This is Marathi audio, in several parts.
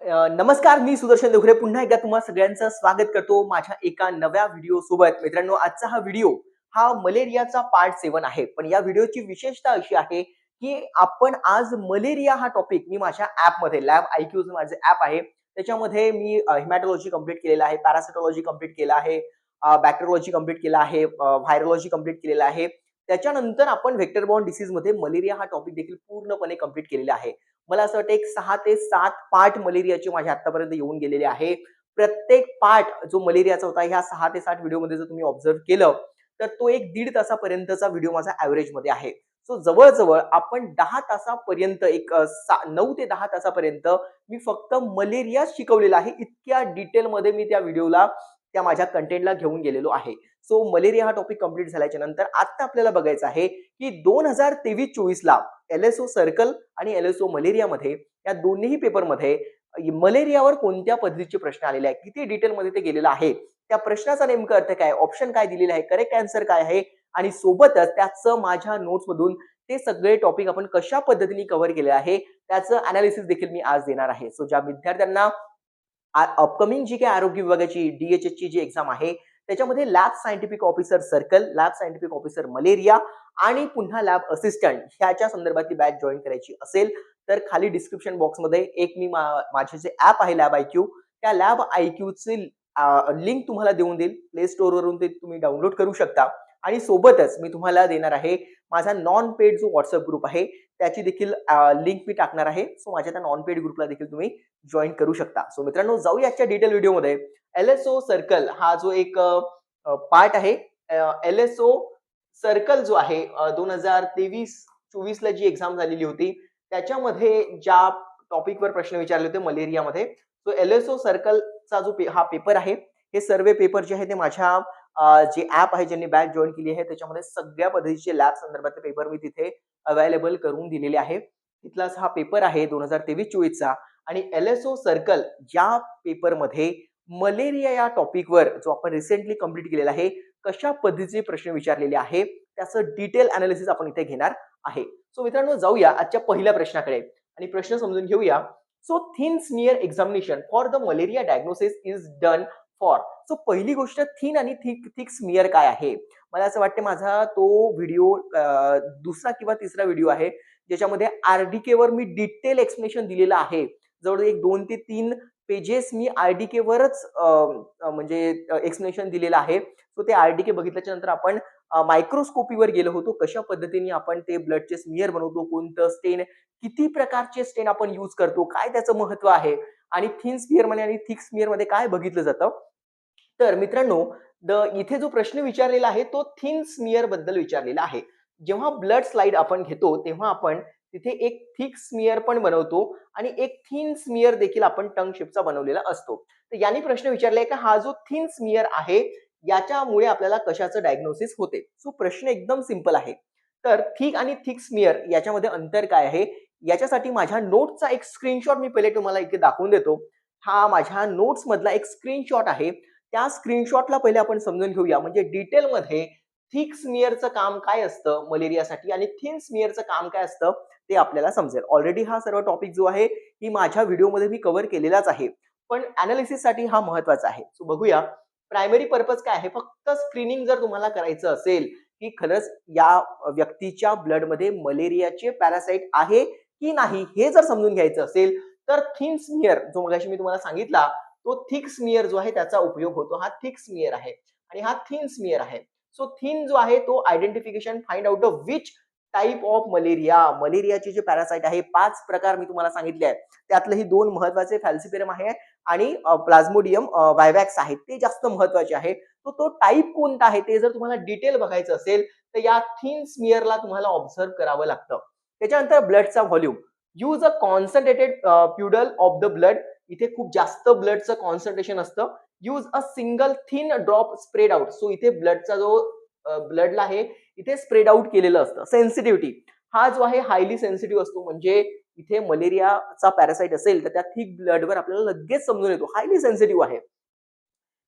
नमस्कार, मी सुदर्शन देवखरे पुन्हा एकदा तुम्हा सगळ्यांचं स्वागत करतो माझ्या एका नव्या व्हिडिओ सोबत. मित्रांनो, आजचा हा व्हिडिओ हा मलेरियाचा पार्ट 7 आहे. पण या व्हिडिओची विशेषता अशी आहे, की आपण आज मलेरिया हा टॉपिक मी माझ्या ॲपमध्ये लॅब आयक्यूचं माझं ॲप आहे. त्याच्यामध्ये मी हेमॅटॉलॉजी कंप्लीट केलेलं आहे, पॅरासिटॉलॉजी कंप्लीट केलं आहे, बॅक्टेरियोलॉजी कंप्लीट केलं आहे, व्हायरोलॉजी कंप्लीट केलेलं आहे. त्याच्यानंतर आपण व्हेक्टर बॉर्न डिसीजमध्ये मलेरिया हा टॉपिक देखील पूर्णपणे कंप्लीट केलेला आहे. मला असं वाटतं एक 6 ते 7 पार्ट मलेरियाचे माझ्या आत्तापर्यंत येऊन गेलेले आहे. प्रत्येक पार्ट जो मलेरियाचा होता ह्या 6 ते 7 व्हिडिओमध्ये जर तुम्ही ऑब्झर्व्ह केलं, तर तो एक 1.5 तासापर्यंतचा व्हिडिओ माझा एव्हरेजमध्ये आहे. सो जवळ-जवळ आपण 10 तासापर्यंत 9 ते 10 तासापर्यंत मी फक्त मलेरियाच शिकवलेला आहे. इतक्या डिटेलमध्ये मी त्या व्हिडिओला, त्या माझ्या कंटेंटला घेऊन गेलेलो आहे. सो मलेरिया हा टॉपिक कंप्लीट झाल्याच्या नंतर आता आपल्याला बघायचं आहे, की 2023-24 ला एल-एस-ओ सर्कल आणि एल-एस-ओ मलेरियामध्ये या दोन्ही पेपरमध्ये मलेरियावर कोणत्या पद्धतीचे प्रश्न आलेले आहेत, किती डिटेलमध्ये ते गेलेलं आहे, त्या प्रश्नाचा नेमका अर्थ काय, ऑप्शन काय दिलेला आहे, करेक्ट आन्सर काय आहे आणि सोबतच त्याचं माझ्या नोट्समधून ते सगळे टॉपिक आपण कशा पद्धतीने कव्हर केले आहे त्याचं अनालिसिस देखील मी आज देणार आहे. सो ज्या विद्यार्थ्यांना अपकमिंग जी काही आरोग्य विभागाची डी-एच-एसची जी एक्झाम आहे, त्याच्यामध्ये lab scientific officer circle, lab scientific officer malaria आणि पुन्हा लॅब असिस्टंट ह्याच्या संदर्भातली बॅच जॉइन करायची असेल, तर खाली डिस्क्रिप्शन बॉक्समध्ये एक मी माझे जे ॲप आहे लॅब आयक्यू, त्या लॅब आयक्यूची लिंक तुम्हाला देऊन देईल. प्ले स्टोअरवरून ते तुम्ही डाउनलोड करू शकता आणि सोबतच मी तुम्हाला देणार आहे माझा नॉन पेड जो WhatsApp ग्रुप आहे, त्याची देखील लिंक मी टाकणार आहे. सो माझ्या त्या नॉन पेड ग्रुपला देखील तुम्ही जॉइन करू शकता. सो मित्रांनो, जाऊया आजच्या डिटेल व्हिडिओमध्ये. एल-एस-ओ सर्कल हा जो एक पार्ट आहे. एल-एस-ओ सर्कल जो आहे 2023-24 ला जी एक्झाम झालेली होती, त्याच्यामध्ये ज्या टॉपिकवर प्रश्न विचारले होते मलेरियामध्ये, तो एल-एस-ओ सर्कलचा जो हा पेपर आहे, हे सर्व पेपर जे आहे ते माझ्या जे ॲप आहे ज्यांनी बॅच जॉइन केली आहे, त्याच्यामध्ये सगळ्या पद्धतीचे लॅब संदर्भातले पेपर मी तिथे अवेलेबल करून दिलेले आहे. तिथलाच हा पेपर आहे 2023-24 चा आणि एल-एस-ओ सर्कल या पेपरमध्ये मलेरिया या टॉपिकवर जो आपण रिसेंटली कंप्लीट केलेला आहे, कशा पद्धतीचे प्रश्न विचारलेले आहे, त्याचं डिटेल एनालिसिस आपण इथे घेणार आहे. सो मित्रांनो, जाऊया आजच्या पहिल्या प्रश्नाकडे आणि प्रश्न समजून घेऊया. So thin smear examination for the malaria diagnosis is done for. So पहिली गोष्ट, थिन आणि थिक स्मिअर काय आहे? मला असं वाटतं माझा तो व्हिडिओ दुसरा किंवा तिसरा व्हिडिओ आहे, ज्याच्यामध्ये आर-डी-के वर मी डिटेल एक्सप्लेनेशन दिलेलं आहे. जवळ एक 2 ते 3 पेजेस मी आर-डी-के वरच म्हणजे एक्सप्लेनेशन दिलेलं आहे. सो ते आर-डी-के बघितल्याच्या नंतर आपण मायक्रोस्कोपीवर गेलो होतो. कशा पद्धतीने आपण ते ब्लडचे स्मिअर बनवतो, कोणतं स्टेन, किती प्रकारचे स्टेन आपण यूज करतो, काय त्याचं महत्त्व आहे आणि थिन स्मिअरमध्ये आणि थिक स्मिअरमध्ये काय बघितलं जातं. तर मित्रांनो, इथे जो प्रश्न विचारलेला आहे तो थिन स्मिअर बद्दल विचारलेला आहे. जेव्हा ब्लड स्लाइड आपण घेतो, तेव्हा आपण तिथे एक थिक स्मिअर पण बनवतो आणि एक थिन स्मिअर देखील आपण टंग शेपचा बनवलेला असतो. तर याने प्रश्न विचारलाय की हा जो थिन स्मिअर आहे, याच्यामुळे आपल्याला कशाचं डायग्नोसिस होते. सो प्रश्न एकदम सिंपल आहे. तर थिक आणि थिक स्मिअर याच्यामध्ये अंतर काय आहे? याच्यासाठी माझ्या नोट्सचा एक स्क्रीनशॉट मी पहिले तुम्हाला इथे दाखवून देतो. हा माझ्या नोट्स मधला एक स्क्रीनशॉट आहे. त्या स्क्रीनशॉटला पहिले आपण समजून घेऊया, म्हणजे डिटेलमध्ये थिक स्मिअरचं काम काय असतं मलेरियासाठी आणि थिन स्मिअरचं काम काय असतं ते आपल्याला समजेल. ऑलरेडी हा सर्व टॉपिक जो आहे ही माझ्या व्हिडिओमध्ये मी कव्हर केलेलाच आहे. पण एनालिसिससाठी हा महत्त्वाचा आहे. सो बघूया प्रायमरी पर्पज काय आहे. फक्त स्क्रीनिंग जर तुम्हाला करायचं असेल, की खरंच या व्यक्तीच्या ब्लडमध्ये मलेरियाचे पॅरासाइट आहे की नाही हे जर समजून घ्यायचं असेल, तर थिन स्मिअर जो मगाशी मी तुम्हाला सांगितला, तो थिक स्मिअर जो आहे त्याचा उपयोग होतो. हा थिक स्मिअर आहे आणि हा थिन स्मिअर आहे. सो थिन जो आहे तो identification find out of which type of malaria. मलेरियाचे जे पॅरासाइट आहे 5 प्रकार मी तुम्हाला सांगितले आहेत. त्यातले ही 2 महत्त्वाचे फॅल्सिपेरम आहे आणि प्लाझ्मोडियम व्हायवॅक्स आहे. ते जास्त महत्त्वाचे आहे. तो टाइप कोणता आहे ते जर तुम्हाला डिटेल बघायचं असेल, तर या थिन स्मिअरला तुम्हाला ऑब्झर्व्ह करावं लागतं. त्याच्यानंतर ब्लडचा volume. Use a concentrated puddle of the blood. इथे खूप जास्त ब्लडचं कॉन्सन्ट्रेशन असतं. Use a single thin drop spread out. So इथे ब्लडचा जो ब्लडला आहे इथे स्प्रेड आउट केलेलं असतं. सेन्सिटिव्हिटी हा जो आहे हायली सेन्सिटिव्ह असतो. म्हणजे इथे मलेरियाचा पॅरासाइट असेल तर त्या थिक ब्लडवर आपल्याला लगेच समजून येतो. हायली सेन्सिटिव्ह आहे.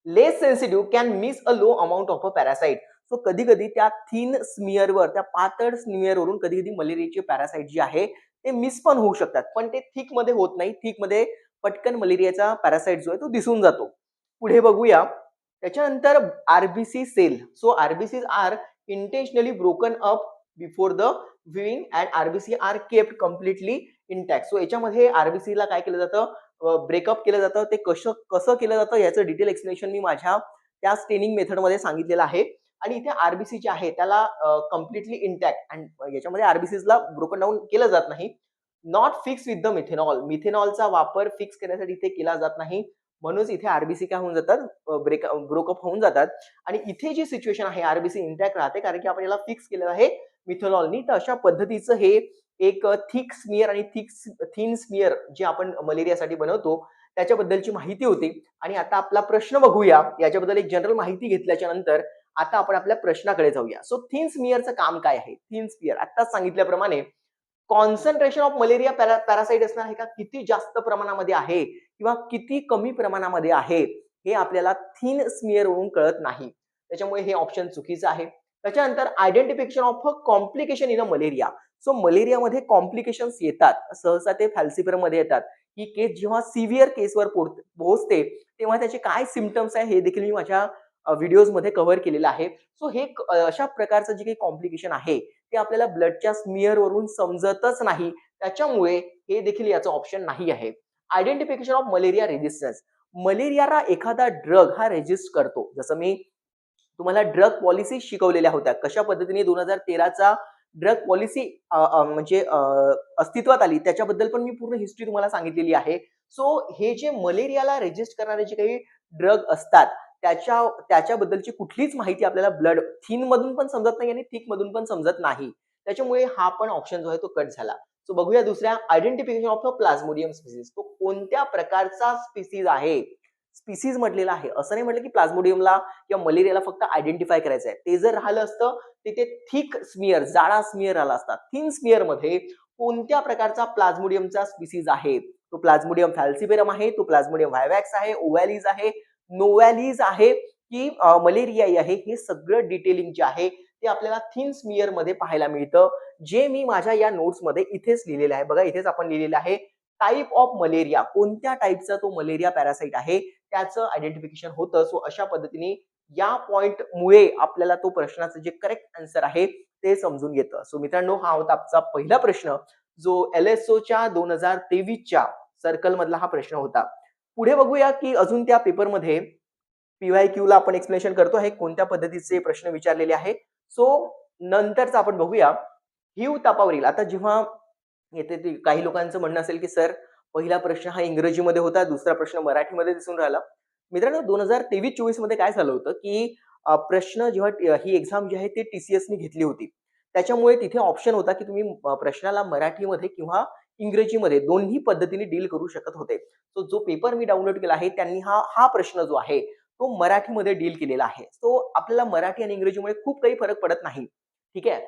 Less sensitive can miss a low amount of a parasite. So कधी-कधी त्या थिन स्मिअरवर, त्या पातळ स्मिअरवरून कधी-कधी मलेरियाचे पॅरासाइट जे आहे ते मिस पण होऊ शकतात. पण ते थिकमध्ये होत नाही. थिकमध्ये पटकन मलेरियाचा पॅरासाइट जो आहे तो दिसून जातो. पुढे बघूया. त्याच्यानंतर RBC cell. So RBCs are intentionally broken up before the viewing and RBC are kept completely intact. So याच्यामध्ये आर-बी-सीला काय केलं जातं, ब्रेकअप केलं जातं. ते कसं कसं केलं जातं याचं डिटेल एक्सप्लेनेशन मी माझ्या त्या स्टेनिंग मेथडमध्ये सांगितलेलं आहे. आणि इथे आर-बी-सी जे आहे त्याला कंप्लीटली इंटॅक्ट अँड याच्यामध्ये आर-बी-सीजला ब्रोकन डाउन केलं जात नाही. Not fix with the methanol. मिथेनॉलचा वापर फिक्स करण्यासाठी इथे केला जात नाही. म्हणूनच इथे आर-बी-सी काय होऊन जातात, ब्रोकअप होऊन जातात. आणि इथे जी सिच्युएशन आहे आर-बी-सी इंटॅक्ट राहते कारण की आपण याला फिक्स केलेलं आहे मिथेनॉलनी. तर अशा पद्धतीचं हे एक थिक स्मिअर आणि थिन स्मिअर जे आपण मलेरियासाठी बनवतो त्याच्याबद्दलची माहिती होती. आणि आता आपला प्रश्न बघूया. याच्याबद्दल एक जनरल माहिती घेतल्याच्या नंतर आता आपण आपल्या प्रश्नाकडे जाऊया. सो थिन स्मिअरचं काम काय आहे? थिन स्मिअर आत्ताच सांगितल्याप्रमाणे कॉन्सन्ट्रेशन ऑफ मलेरिया पॅरासाइट असणार आहे का, किती जास्त प्रमाणामध्ये आहे किंवा किती कमी प्रमाणामध्ये आहे, हे आपल्याला थिन स्मिअर वरून कळत नाही. त्याच्यामुळे हे ऑप्शन चुकीचं आहे. त्याच्यानंतर identification of a complication in a malaria. So मलेरियामध्ये कॉम्प्लिकेशन्स येतात. सहसा ते फॅल्सिफरमध्ये येतात. ही केस जेव्हा सिव्हिअर केसवर पोहोचते तेव्हा त्याचे काय सिम्प्टम्स आहे हे देखील मी माझ्या व्हिडिओजमध्ये कव्हर केलेलं आहे. सो हे अशा प्रकारचं जे काही कॉम्प्लिकेशन आहे ते आपल्याला ब्लडच्या स्मिअरवरून समजतच नाही. त्याच्यामुळे हे देखील याचं ऑप्शन नाही आहे. Identification of malaria resistance. मलेरियाला एखादा ड्रग हा रेजिस्ट करतो. जसं मी तुम्हाला ड्रग पॉलिसी शिकवलेल्या होत्या. कशा पद्धतीने 2013 चा ड्रग पॉलिसी म्हणजे अस्तित्वात आली त्याच्याबद्दल पण मी पूर्ण हिस्ट्री तुम्हाला सांगितलेली आहे. सो हे जे मलेरियाला रेजिस्ट करणारे जे काही ड्रग असतात त्याच्याबद्दलची कुठलीच माहिती आपल्याला ब्लड थिन मधून पण समजत नाही आणि थिक मधून पण समजत नाही. त्याच्यामुळे हा पण ऑप्शन जो आहे तो कट झाला. सो बघूया दुसऱ्या identification of a plasmodium species. तो कोणत्या प्रकारचा स्पीसीज आहे? स्पीसीज म्हटलेला आहे. असं नाही म्हटलं की प्लाझ्मोडियमला किंवा मलेरियाला फक्त आयडेंटिफाय करायचं आहे. ते जर राहिलं असतं तिथे थिक स्मिअर, जाडा स्मिअर आला असता. थिन स्मिअरमध्ये कोणत्या प्रकारचा प्लाझ्मोडियमचा स्पीसीज आहे? तो प्लाझ्मोडियम फॅल्सिपेरम आहे, तो प्लाझ्मोडियम व्हायवॅक्स आहे, ओव्हॅलिज आहे, नोव्हॅलिज आहे की मलेरियाई आहे, हे सगळं डिटेलिंग जे आहे ते आपल्याला थिन स्मिअर मध्ये पाहायला मिळतं. जे मी माझ्या या नोट्स मध्ये इथेच लिहिलेलं आहे. बघा इथेच आपण लिहिलेलं आहे टाइप ऑफ मलेरिया. कोणत्या टाइपचा तो मलेरिया पॅरासाइट आहे त्याचं आयडेंटिफिकेशन होतं. सो अशा पद्धतीने या पॉइंट मुळे आपल्याला तो प्रश्नाचं जे करेक्ट आन्सर आहे ते समजून येतं. सो मित्रांनो, हा होता आजचा पहिला प्रश्न जो LSO च्या 2023 च्या सर्कल मधला हा प्रश्न होता. पुढे बघूया की अजून त्या पेपरमध्ये पी-वाय-क्यूला आपण एक्सप्लेनेशन करतो आहे कोणत्या पद्धतीचे प्रश्न विचारलेले आहे. सो नंतरचा आपण बघूया हिव तापावरील. आता जेव्हा येते ते काही लोकांचं म्हणणं असेल की सर पहिला प्रश्न हा इंग्रजीमध्ये होता, दुसरा प्रश्न मराठीमध्ये दिसून राहिला. मित्रांनो 2023-24 मध्ये काय झालं होतं की प्रश्न जेव्हा ही एक्झाम जी आहे ती TCSने घेतली होती. त्याच्यामुळे तिथे ऑप्शन होता की तुम्ही प्रश्नाला मराठीमध्ये किंवा इंग्रजीमध्ये दोन्ही पद्धतीने डील करू शकत होते. तो जो पेपर मी डाउनलोड केला आहे त्यांनी हा हा प्रश्न जो आहे तो मराठीमध्ये डील केलेला आहे. तो आपल्याला मराठी आणि इंग्रजीमुळे खूप काही फरक पडत नाही. ठीक आहे.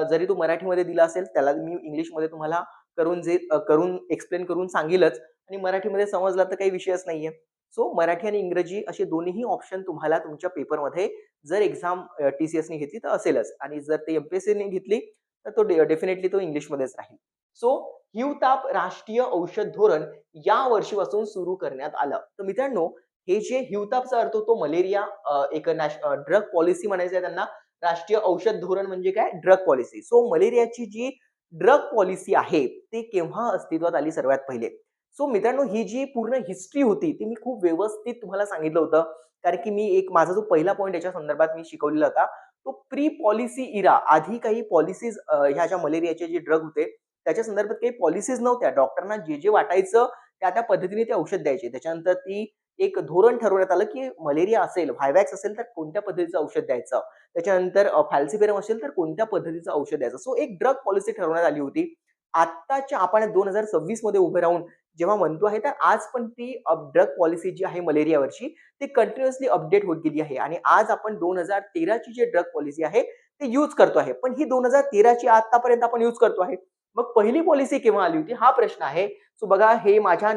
जरी तो मराठीमध्ये दिला असेल त्याला मी इंग्लिशमध्ये तुम्हाला करून एक्सप्लेन करून सांगेलच आणि मराठीमध्ये समजला तर काही विषयच नाहीये. सो मराठी आणि इंग्रजी असे दोन्ही ऑप्शन तुम्हाला तुमच्या पेपरमध्ये जर एक्झाम TCSने घेतली तर असेलच आणि जर ते MPSCने घेतली तर तो डेफिनेटली तो इंग्लिशमध्येच राहील. सो हिवताप राष्ट्रीय औषध धोरण या वर्षीपासून सुरू करण्यात आलं. तर मित्रांनो हे जे हिवतापचा अर्थ होतो मलेरिया, एक ड्रग पॉलिसी म्हणायचं आहे त्यांना. राष्ट्रीय औषध धोरण म्हणजे काय? Drug policy. सो मलेरियाची जी ड्रग पॉलिसी आहे ती केव्हा अस्तित्वात आली सर्वात पहिले? सो मित्रांनो ही जी पूर्ण हिस्ट्री होती ती मी खूप व्यवस्थित तुम्हाला सांगितलं होतं. कारण की मी एक माझा जो पहिला पॉइंट याच्या संदर्भात मी शिकवलेला होता तो प्री पॉलिसी इरा. आधी काही पॉलिसीज ह्या ज्या मलेरियाचे जे ड्रग होते त्याच्या संदर्भात काही पॉलिसीज नव्हत्या. डॉक्टरांना जे जे वाटायचं त्या पद्धतीने ते औषध द्यायचे. त्याच्यानंतर ती एक धोरण ठरवण्यात आलं की मलेरिया असेल, व्हायवॅक्स असेल तर कोणत्या पद्धतीचं औषध द्यायचं. त्याच्यानंतर फॅल्सिपेरम असेल तर कोणत्या पद्धतीचं औषध द्यायचं. सो एक ड्रग पॉलिसी ठरवण्यात आली होती. आत्ताच्या आपण 2026 मध्ये उभे राहून जेव्हा म्हणतो आहे तर आज पण ती ड्रग पॉलिसी जी आहे मलेरियावरची ती कंटिन्युअसली अपडेट होत गेली आहे आणि आज आपण 2013 ची जी ड्रग पॉलिसी आहे ती यूज करतो आहे. पण ही 2013 ची आतापर्यंत आपण यूज करतो आहे. मग पहिली पॉलिसी केव्हा आली होती हा प्रश्न आहे. सो बघा हे माझ्या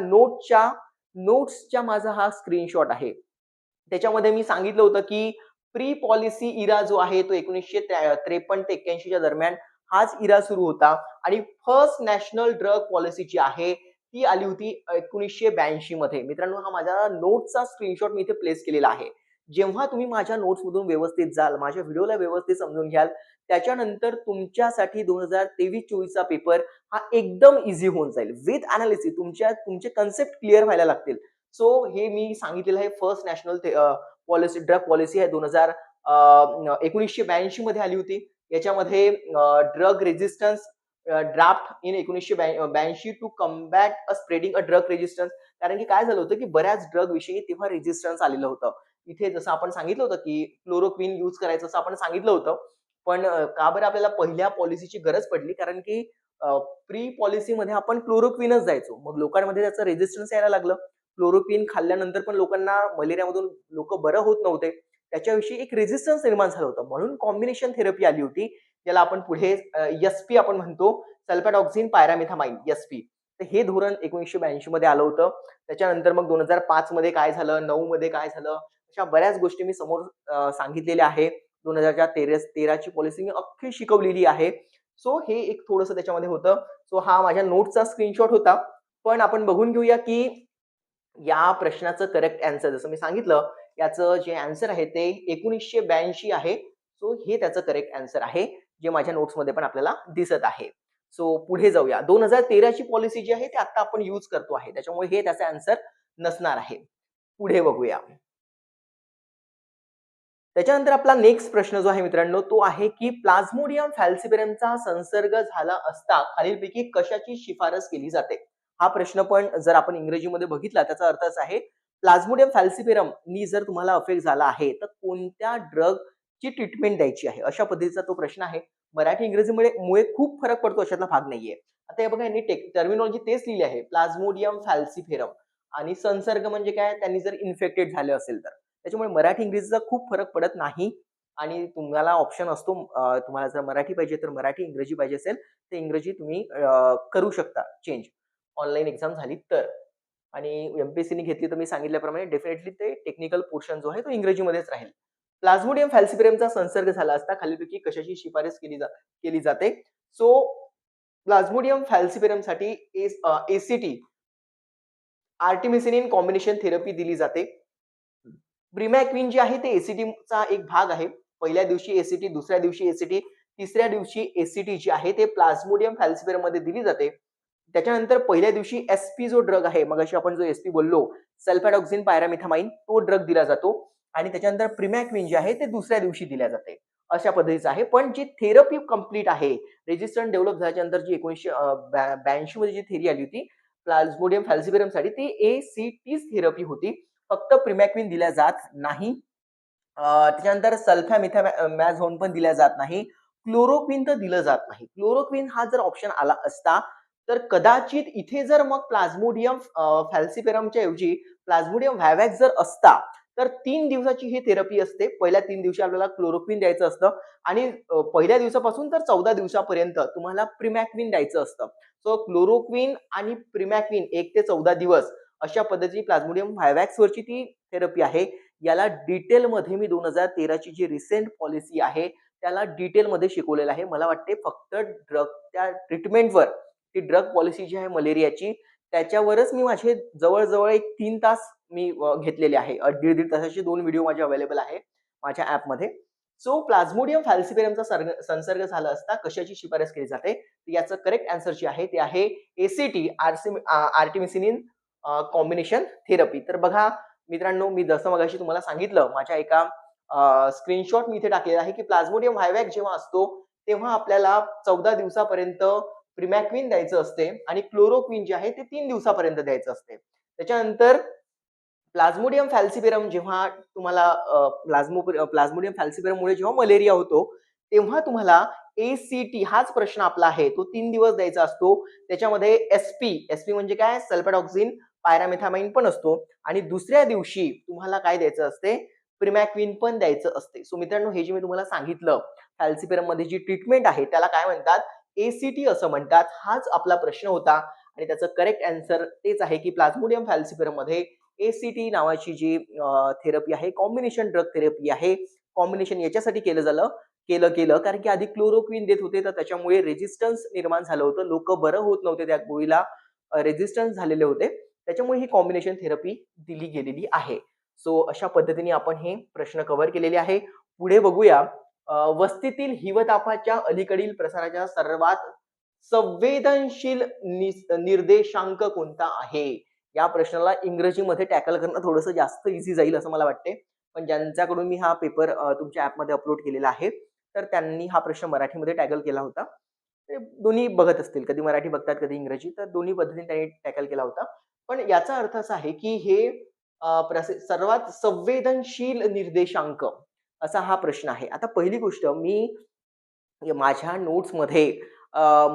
नोट्सच्या माझा हा स्क्रीनशॉट आहे. त्याच्यामध्ये मी सांगितलं होतं की प्री पॉलिसी इरा जो आहे तो 1953 ते 81 च्या दरम्यान हाच इरा सुरू होता आणि फर्स्ट नॅशनल ड्रग पॉलिसी जी आहे ती आली होती 1982 मध्ये. मित्रांनो, हा माझ्या नोट्सचा स्क्रीनशॉट मी इथे प्लेस केलेला आहे. जेव्हा तुम्ही माझ्या नोट्समधून व्यवस्थित जाल, माझ्या व्हिडिओला व्यवस्थित समजून घ्याल, त्याच्यानंतर तुमच्यासाठी 2023-24 चा पेपर हा एकदम ईझी होऊन जाईल. विथ एनालिसिस तुमचे कन्सेप्ट क्लिअर व्हायला लागतील. सो हे मी सांगितलेलं आहे first national policy drug policy आहे 1982 मध्ये आली होती. याच्यामध्ये drug resistance draft in 1982 to combat spreading a drug resistance. कारण की काय झालं होतं, की बऱ्याच ड्रग विषयी तेव्हा रेझिस्टन्स आलेलं होतं. इथे जसं आपण सांगितलं होतं, की क्लोरोक्विन यूज करायचं असं आपण सांगितलं होतं. पण का बरं आपल्याला पहिल्या पॉलिसीची गरज पडली? कारण की प्री पॉलिसीमध्ये आपण क्लोरोक्विनच द्यायचो. मग लोकांमध्ये त्याचं रेझिस्टन्स यायला लागलं. क्लोरोक्विन खाल्ल्यानंतर पण लोकांना मलेरियामधून बरं होत नव्हते. त्याच्याविषयी एक रेझिस्टन्स निर्माण झालं होतं. म्हणून कॉम्बिनेशन थेरपी आली होती. ज्याला आपण पुढे एस-पी आपण म्हणतो, सल्फॅडॉक्सिन पायरामिथामाइन एस-पी. तर हे धोरण 1982 मध्ये आलं होतं. त्याच्यानंतर मग 2005 मध्ये काय झालं, 9 मध्ये काय झालं, अशा बऱ्याच गोष्टी मी समोर सांगितलेल्या आहे. 2000च्या 13ची पॉलिसी मी अख्खी शिकवलेली आहे. सो हे एक थोडंसं त्याच्यामध्ये होतं. सो हा माझ्या नोट्सचा स्क्रीनशॉट होता. पण आपण बघून घेऊया, की या प्रश्नाचं करेक्ट ॲन्सर जसं मी सांगितलं, याचं जे ॲन्सर आहे ते 1982 आहे. सो हे त्याचं करेक्ट ॲन्सर आहे, जे माझ्या नोट्समध्ये पण आपल्याला दिसत आहे. सो पुढे जाऊया. 2013 ची पॉलिसी जी आहे ती आता आपण यूज करतो आहे. त्याच्यामुळे हे त्याचा ॲन्सर नसणार आहे. पुढे बघूया. त्याच्यानंतर आपला नेक्स्ट प्रश्न जो आहे मित्रांनो, तो आहे की प्लाझ्मोडियम फॅल्सिपेरमचा संसर्ग झाला असता खालीलपैकी कशाची शिफारस केली जाते? हा प्रश्न पण जर आपण इंग्रजीमध्ये बघितला त्याचा अर्थ असा आहे, प्लाझ्मोडियम फॅल्सिपेरमनी जर तुम्हाला अफेक्ट झाला आहे, तर कोणत्या ड्रगची ट्रीटमेंट द्यायची आहे? अशा पद्धतीचा तो प्रश्न आहे. मराठी इंग्रजीमुळे खूप फरक पडतो अशातला भाग नाहीये. आता हे बघा यांनी टर्मिनॉलॉजी तेच लिहिली आहे, प्लाझ्मोडियम फॅल्सिपेरम आणि संसर्ग म्हणजे काय? त्यांनी जर इन्फेक्टेड झाले असेल तर. त्याच्यामुळे मराठी इंग्रजीचा खूप फरक पडत नाही आणि तुम्हाला ऑप्शन असतो तुम्हाला जर मराठी पाहिजे तर मराठी, इंग्रजी पाहिजे असेल तर इंग्रजी तुम्ही करू शकता चेंज. ऑनलाईन एक्झाम झाली तर. आणि एम-पी-एस-सीने घेतली तर मी सांगितल्याप्रमाणे डेफिनेटली ते टेक्निकल पोर्शन जो आहे तो इंग्रजीमध्येच राहील. प्लाझ्मोडियम फॅल्सिपेरमचा संसर्ग झाला असता खालीलपैकी कशाची शिफारस केली जाते? सो प्लाझ्मोडियम फॅल्सिपेरमसाठी एसीटी आर्टिमिसिनिन कॉम्बिनेशन थेरपी दिली जाते. प्रिमॅक्विन जे आहे ते एसीटीचा एक भाग आहे. पहिल्या दिवशी एसीटी, दुसऱ्या दिवशी एसीटी, तिसऱ्या दिवशी एसीटी जी आहे ते प्लाझ्मोडियम फॅल्सिपेरममध्ये दिली जाते. त्याच्यानंतर पहिल्या दिवशी एसपी जो ड्रग आहे, मगाशी आपण जो एसपी बोललो, सल्फॅडॉक्सिन पायरामिथामाइन तो ड्रग दिला जातो आणि त्याच्यानंतर प्रिमॅक्विन जे आहे ते दुसऱ्या दिवशी दिल्या जाते. अशा पद्धतीचं आहे. पण जी थेरपी कंप्लीट आहे, रेझिस्टन्स डेव्हलप झाल्याच्या नंतर जी 1982 मध्ये जी थेरी आली होती, प्लाझ्मोडियम फॅल्सिपेरमसाठी ती एसीटीच थेरपी होती. फक्त प्रिमॅक्विन दिल्या जात नाही. त्याच्यानंतर सल्फॅमिथामॅझोन पण दिल्या जात नाही. क्लोरोक्विन तर दिलं जात नाही. क्लोरोक्विन हा जर ऑप्शन आला असता, तर कदाचित इथे जर मग प्लाझ्मोडियम फॅल्सिपेरमच्या ऐवजी प्लाझ्मोडियम व्हायवॅक्स जर असता, तर 3 दिवसाची ही थेरपी असते. पहिल्या 3 दिवशी आपल्याला क्लोरोक्विन द्यायचं असतं आणि पहिल्या दिवसापासून तर 14 दिवसापर्यंत तुम्हाला प्रिमॅक्विन द्यायचं असतं. सो क्लोरोक्विन आणि प्रिमॅक्विन 1 ते 14 दिवस अशा पद्धतीची प्लाझ्मोडियम व्हायवॅक्सवरची ती थेरपी आहे. याला डिटेलमध्ये मी 2013 ची जी रिसेंट पॉलिसी आहे, त्याला डिटेलमध्ये शिकवलेलं आहे. मला वाटते फक्त त्या ट्रीटमेंटवर, ती ड्रग पॉलिसी जी आहे मलेरियाची, त्याच्यावरच मी माझे जवळ-जवळ एक 3 तास मी घेतलेले आहे. दीड-दीड तासाचे 2 व्हिडिओ माझे अवेलेबल आहे माझ्या ॲपमध्ये. सो प्लाझ्मोडियम फॅल्सिपेरमचा संसर्ग झाला असता कशाची शिफारस केली जाते? याचं करेक्ट आन्सर जे आहे ते आहे एसीटी आर्टिमिसिनिन कॉम्बिनेशन थेरपी. तर बघा मित्रांनो, मी जसं मगाशी तुम्हाला सांगितलं, माझ्या एका स्क्रीनशॉट मी इथे टाकलेला आहे, की प्लाझ्मोडियम व्हायवॅक्स जेव्हा असतो, तेव्हा आपल्याला 14 दिवसापर्यंत प्रिमॅक्विन द्यायचं असते आणि क्लोरोक्विन जे आहे ते 3 दिवसापर्यंत द्यायचं असते. त्याच्यानंतर प्लाझ्मोडियम फॅल्सिपेरम जेव्हा तुम्हाला प्लाझ्मोडियम फॅल्सिपेरममुळे जेव्हा मलेरिया होतो, तेव्हा तुम्हाला एसीटी हाच प्रश्न आपला आहे. तो 3 दिवस द्यायचा असतो. त्याच्यामध्ये एसपी म्हणजे काय? सल्फॅडॉक्सिन पायरामिथामाइन पण असतो आणि दुसऱ्या दिवशी तुम्हाला काय द्यायचं असते? प्रिमॅक्विन पण द्यायचं असते. सो मित्रांनो, हे जे मी तुम्हाला सांगितलं, फॅल्सिपेरममध्ये जी ट्रीटमेंट आहे त्याला काय म्हणतात? एसीटी असं म्हणतात. हाच आपला प्रश्न होता आणि त्याचं करेक्ट आन्सर तेच आहे, की प्लाझ्मोडियम फॅल्सिपेरममध्ये एसीटी नावाची जी थेरपी आहे, कॉम्बिनेशन ड्रग थेरपी आहे. कॉम्बिनेशन याच्यासाठी केलं कारण की आधी क्लोरोक्विन देत होते, तर त्याच्यामुळे रेझिस्टन्स निर्माण झालं होतं. लोकं बरं होत नव्हते त्या गोळीला रेझिस्टन्स झालेले होते. त्याच्यामुळे ही कॉम्बिनेशन थेरपी दिली गेलेली आहे. सो अशा पद्धतीने आपण हे प्रश्न कव्हर केलेले आहे. पुढे बघूया वस्तीतील हिवतापाच्या अलीकडील प्रसाराच्या सर्वात संवेदनशील निर्देशांक कोणता आहे? या प्रश्नाला इंग्रजीमध्ये टॅकल करणं थोडंसं जास्त ईझी जाईल असं मला वाटते. पण ज्यांच्याकडून मी हा पेपर तुमच्या ॲपमध्ये अपलोड केलेला आहे, तर त्यांनी हा प्रश्न मराठीमध्ये टॅकल केला होता. ते दोन्ही बघत असतील, कधी मराठी बघतात, कधी इंग्रजी, तर दोन्ही पद्धतीने त्यांनी टॅकल केला होता. पण याचा अर्थ असा आहे, की हे सर्वात संवेदनशील निर्देशांक असा हा प्रश्न आहे. आता पहिली गोष्ट मी माझ्या नोट्समध्ये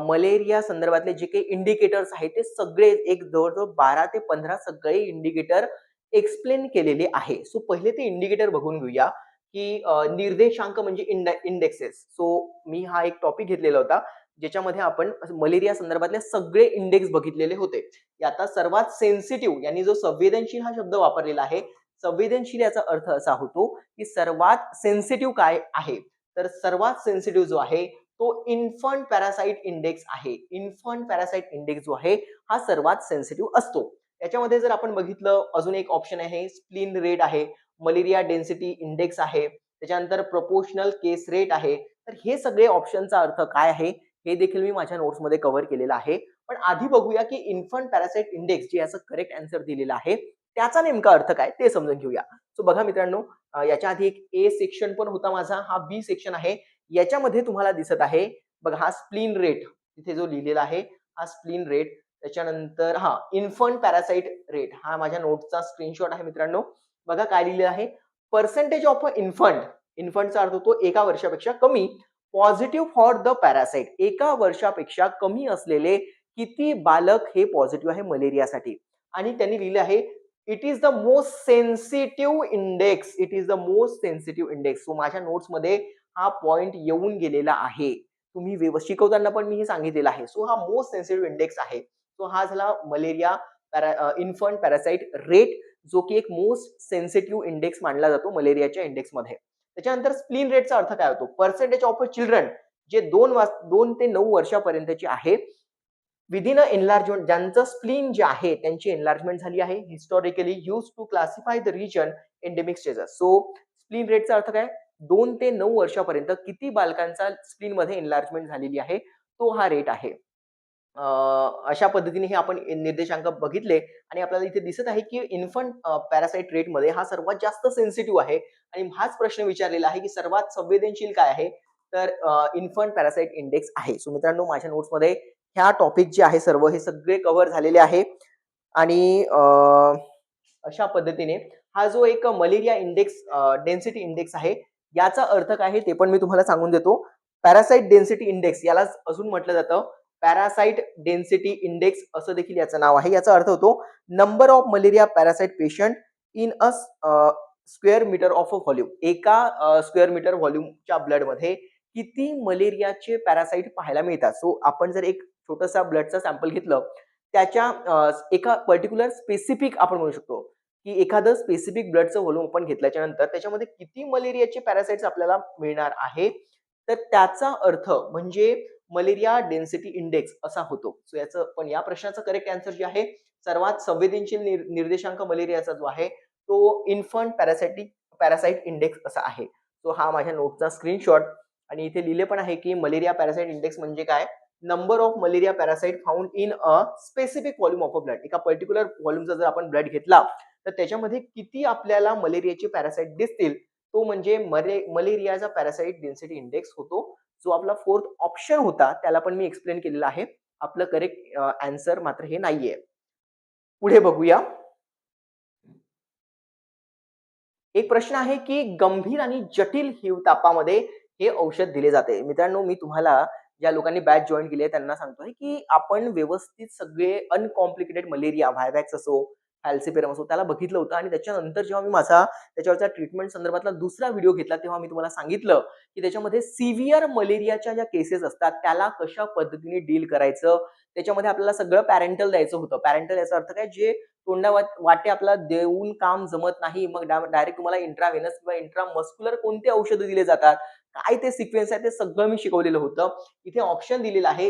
मलेरिया संदर्भातले जे काही इंडिकेटर्स आहेत, ते सगळे एक जवळ-जवळ 12 ते 15 सगळे इंडिकेटर एक्सप्लेन केलेले आहे. सो पहिले ते इंडिकेटर बघून घेऊया, की निर्देशांक म्हणजे इंडेक्सेस. सो मी हा एक टॉपिक घेतलेला होता, ज्याच्यामध्ये आपण मलेरिया संदर्भातले सगळे इंडेक्स बघितलेले होते. याचा सर्वात सेन्सिटिव्ह यांनी जो संवेदनशील हा शब्द वापरलेला आहे, संवेदनशील याचा अर्थ असा होतो, की सर्वात सेन्सिटिव्ह काय आहे? तर सर्वात सेन्सिटिव्ह जो आहे तो इन्फंट पॅरासाइट इंडेक्स आहे. इन्फंट पॅरासाइट इंडेक्स जो आहे हा सर्वात सेन्सिटिव्ह असतो. याच्यामध्ये जर आपण बघितलं अजून एक ऑप्शन आहे स्प्लीन रेट आहे, मलेरिया डेन्सिटी इंडेक्स आहे, त्याच्यानंतर प्रोपोर्शनल केस रेट आहे. तर हे सगळे ऑप्शनचा अर्थ काय आहे हे देखील मी माझ्या नोट्समध्ये कव्हर केलेलं आहे. पण आधी बघूया की इन्फंट पॅरासाइट इंडेक्स जे याचं करेक्ट आन्सर दिलेलं आहे त्याचा नेमका अर्थ काय ते समजून घेऊया. सो बघा मित्रांनो, याच्या आधी एक ए सेक्शन पण होता माझा, हा बी सेक्शन आहे. याच्यामध्ये तुम्हाला दिसत आहे बघा हा स्प्लीन रेट तिथे जो लिहिलेला आहे हा स्प्लीन रेट, त्याच्यानंतर हा इन्फंट पॅरासाइट रेट हा माझ्या नोटचा स्क्रीनशॉट आहे मित्रांनो. बघा काय लिहिलेलं आहे, पर्सेंटेज ऑफ अ इन्फंट, इन्फंटचा अर्थ होतो एका वर्षापेक्षा कमी, पॉझिटिव्ह फॉर द पॅरासाइट, एका वर्षापेक्षा कमी असलेले किती बालक हे पॉझिटिव्ह आहे मलेरियासाठी. आणि त्यांनी लिहिले आहे it is the most sensitive index, it is the most sensitive index. So माझ्या नोट्समध्ये हा पॉइंट येऊन गेलेला आहे. तुम्ही शिकवताना पण मी हे सांगितलेलं आहे. सो हा मोस्ट सेन्सिटिव्ह इंडेक्स आहे. सो हा झाला मलेरिया इन्फंट पॅरासाइट रेट, जो की एक मोस्ट सेन्सिटिव्ह इंडेक्स मानला जातो मलेरियाच्या इंडेक्समध्ये. त्याच्यानंतर स्प्लीन रेटचा अर्थ काय होतो, पर्सेंटेज ऑफ अ चिल्ड्रन जे 2 ते 9 वर्षापर्यंतचे आहे विदिन अ एन्लार्जमेंट, ज्यांचं स्प्लीन जे आहे त्यांची एन्लार्जमेंट झाली आहे, historically used to classify the region endemic stages. So spleen रेटचा अर्थ काय, 2 ते 9 वर्षापर्यंत किती बालकांचा स्प्लीनमध्ये एन्लार्जमेंट झालेली आहे, तो हा रेट आहे. अशा पद्धतीने हे आपण निर्देशांक बघितले आणि आपल्याला इथे दिसत आहे की इन्फंट पॅरासाइट रेटमध्ये हा सर्वात जास्त सेन्सिटिव्ह आहे आणि हाच प्रश्न विचारलेला आहे की सर्वात संवेदनशील काय आहे, तर इन्फंट पॅरासाइट इंडेक्स आहे. सो मित्रांनो, माझ्या नोट्समध्ये ह्या टॉपिक जे आहे सर्व हे सगळे कव्हर झालेले आहे आणि अशा पद्धतीने हा जो एक मलेरिया इंडेक्स डेन्सिटी इंडेक्स आहे याचा अर्थ काय आहे ते पण मी तुम्हाला सांगून देतो. पॅरासाइट डेन्सिटी इंडेक्स यालाच अजून म्हटलं जातं पॅरासाइट डेन्सिटी इंडेक्स असं देखील याचं नाव आहे. याचा अर्थ होतो number of malaria parasite patient in a square metre of a volume. एका स्क्वेअर मीटर व्हॉल्यूमच्या ब्लडमध्ये किती मलेरियाचे पॅरासाइट पाहायला मिळतात. सो आपण जर एक छोटंसं ब्लडचं सॅम्पल घेतलं, त्याच्या एका पर्टिक्युलर स्पेसिफिक आपण म्हणू शकतो, की एखादं स्पेसिफिक ब्लडचं व्हॉल्यूम आपण घेतल्याच्या नंतर त्याच्यामध्ये किती मलेरियाचे पॅरासाइट्स आपल्याला मिळणार आहे, तर त्याचा अर्थ म्हणजे मलेरिया डेन्सिटी इंडेक्स असा होतो. सो याचं पण या प्रश्नाचं करेक्ट आन्सर जे आहे, सर्वात संवेदनशील निर्देशांक मलेरियाचा जो आहे, तो इन्फंट पॅरासाइट इंडेक्स असा आहे. सो हा माझ्या नोटचा स्क्रीनशॉट आणि इथे लिहिले पण आहे, की मलेरिया पॅरासाइट इंडेक्स म्हणजे काय? Number of malaria parasite found in a specific volume of a blood. एका पर्टिक्युलर व्हॉल्यूमचा जर आपण ब्लड घेतला, तर त्याच्यामध्ये किती आपल्याला मलेरियाचे पॅरासाइट दिसतील, तो म्हणजे मलेरियाचा पॅरासाइट डेन्सिटी इंडेक्स होतो. जो आपला 4th ऑप्शन होता, त्याला पण मी एक्सप्लेन केलेला आहे. आपलं करेक्ट आन्सर मात्र हे नाहीये. पुढे बघूया. एक प्रश्न आहे, की गंभीर आणि जटिल हिवतापामध्ये हे औषध दिले जाते. मित्रांनो, मी तुम्हाला ज्या लोकांनी बॅच जॉइन केली आहे त्यांना सांगतोय, की आपण व्यवस्थित सगळे अनकॉम्प्लिकेटेड मलेरिया, व्हायवॅक्स असो, फॅल्सिपेरम असो, त्याला बघितलं होतं आणि त्याच्यानंतर जेव्हा मी माझा त्याच्यावरचा ट्रीटमेंट संदर्भातला दुसरा व्हिडिओ घेतला, तेव्हा मी तुम्हाला सांगितलं, की त्याच्यामध्ये सिव्हिअर मलेरियाच्या ज्या केसेस असतात, त्याला कशा पद्धतीने डील करायचं. त्याच्यामध्ये आपल्याला सगळं पॅरेंटल द्यायचं होतं. पॅरेंटल याचा अर्थ काय, जे वाटे आपल्याला देऊन काम जमत नाही. मग डायरेक्ट तुम्हाला इंट्राव्हेनस किंवा इंट्रामस्क्युलर कोणती औषधं दिले जातात, काय ते सिक्वेन्स आहे ते सगळं मी शिकवलेलं होतं. इथे ऑप्शन दिलेला आहे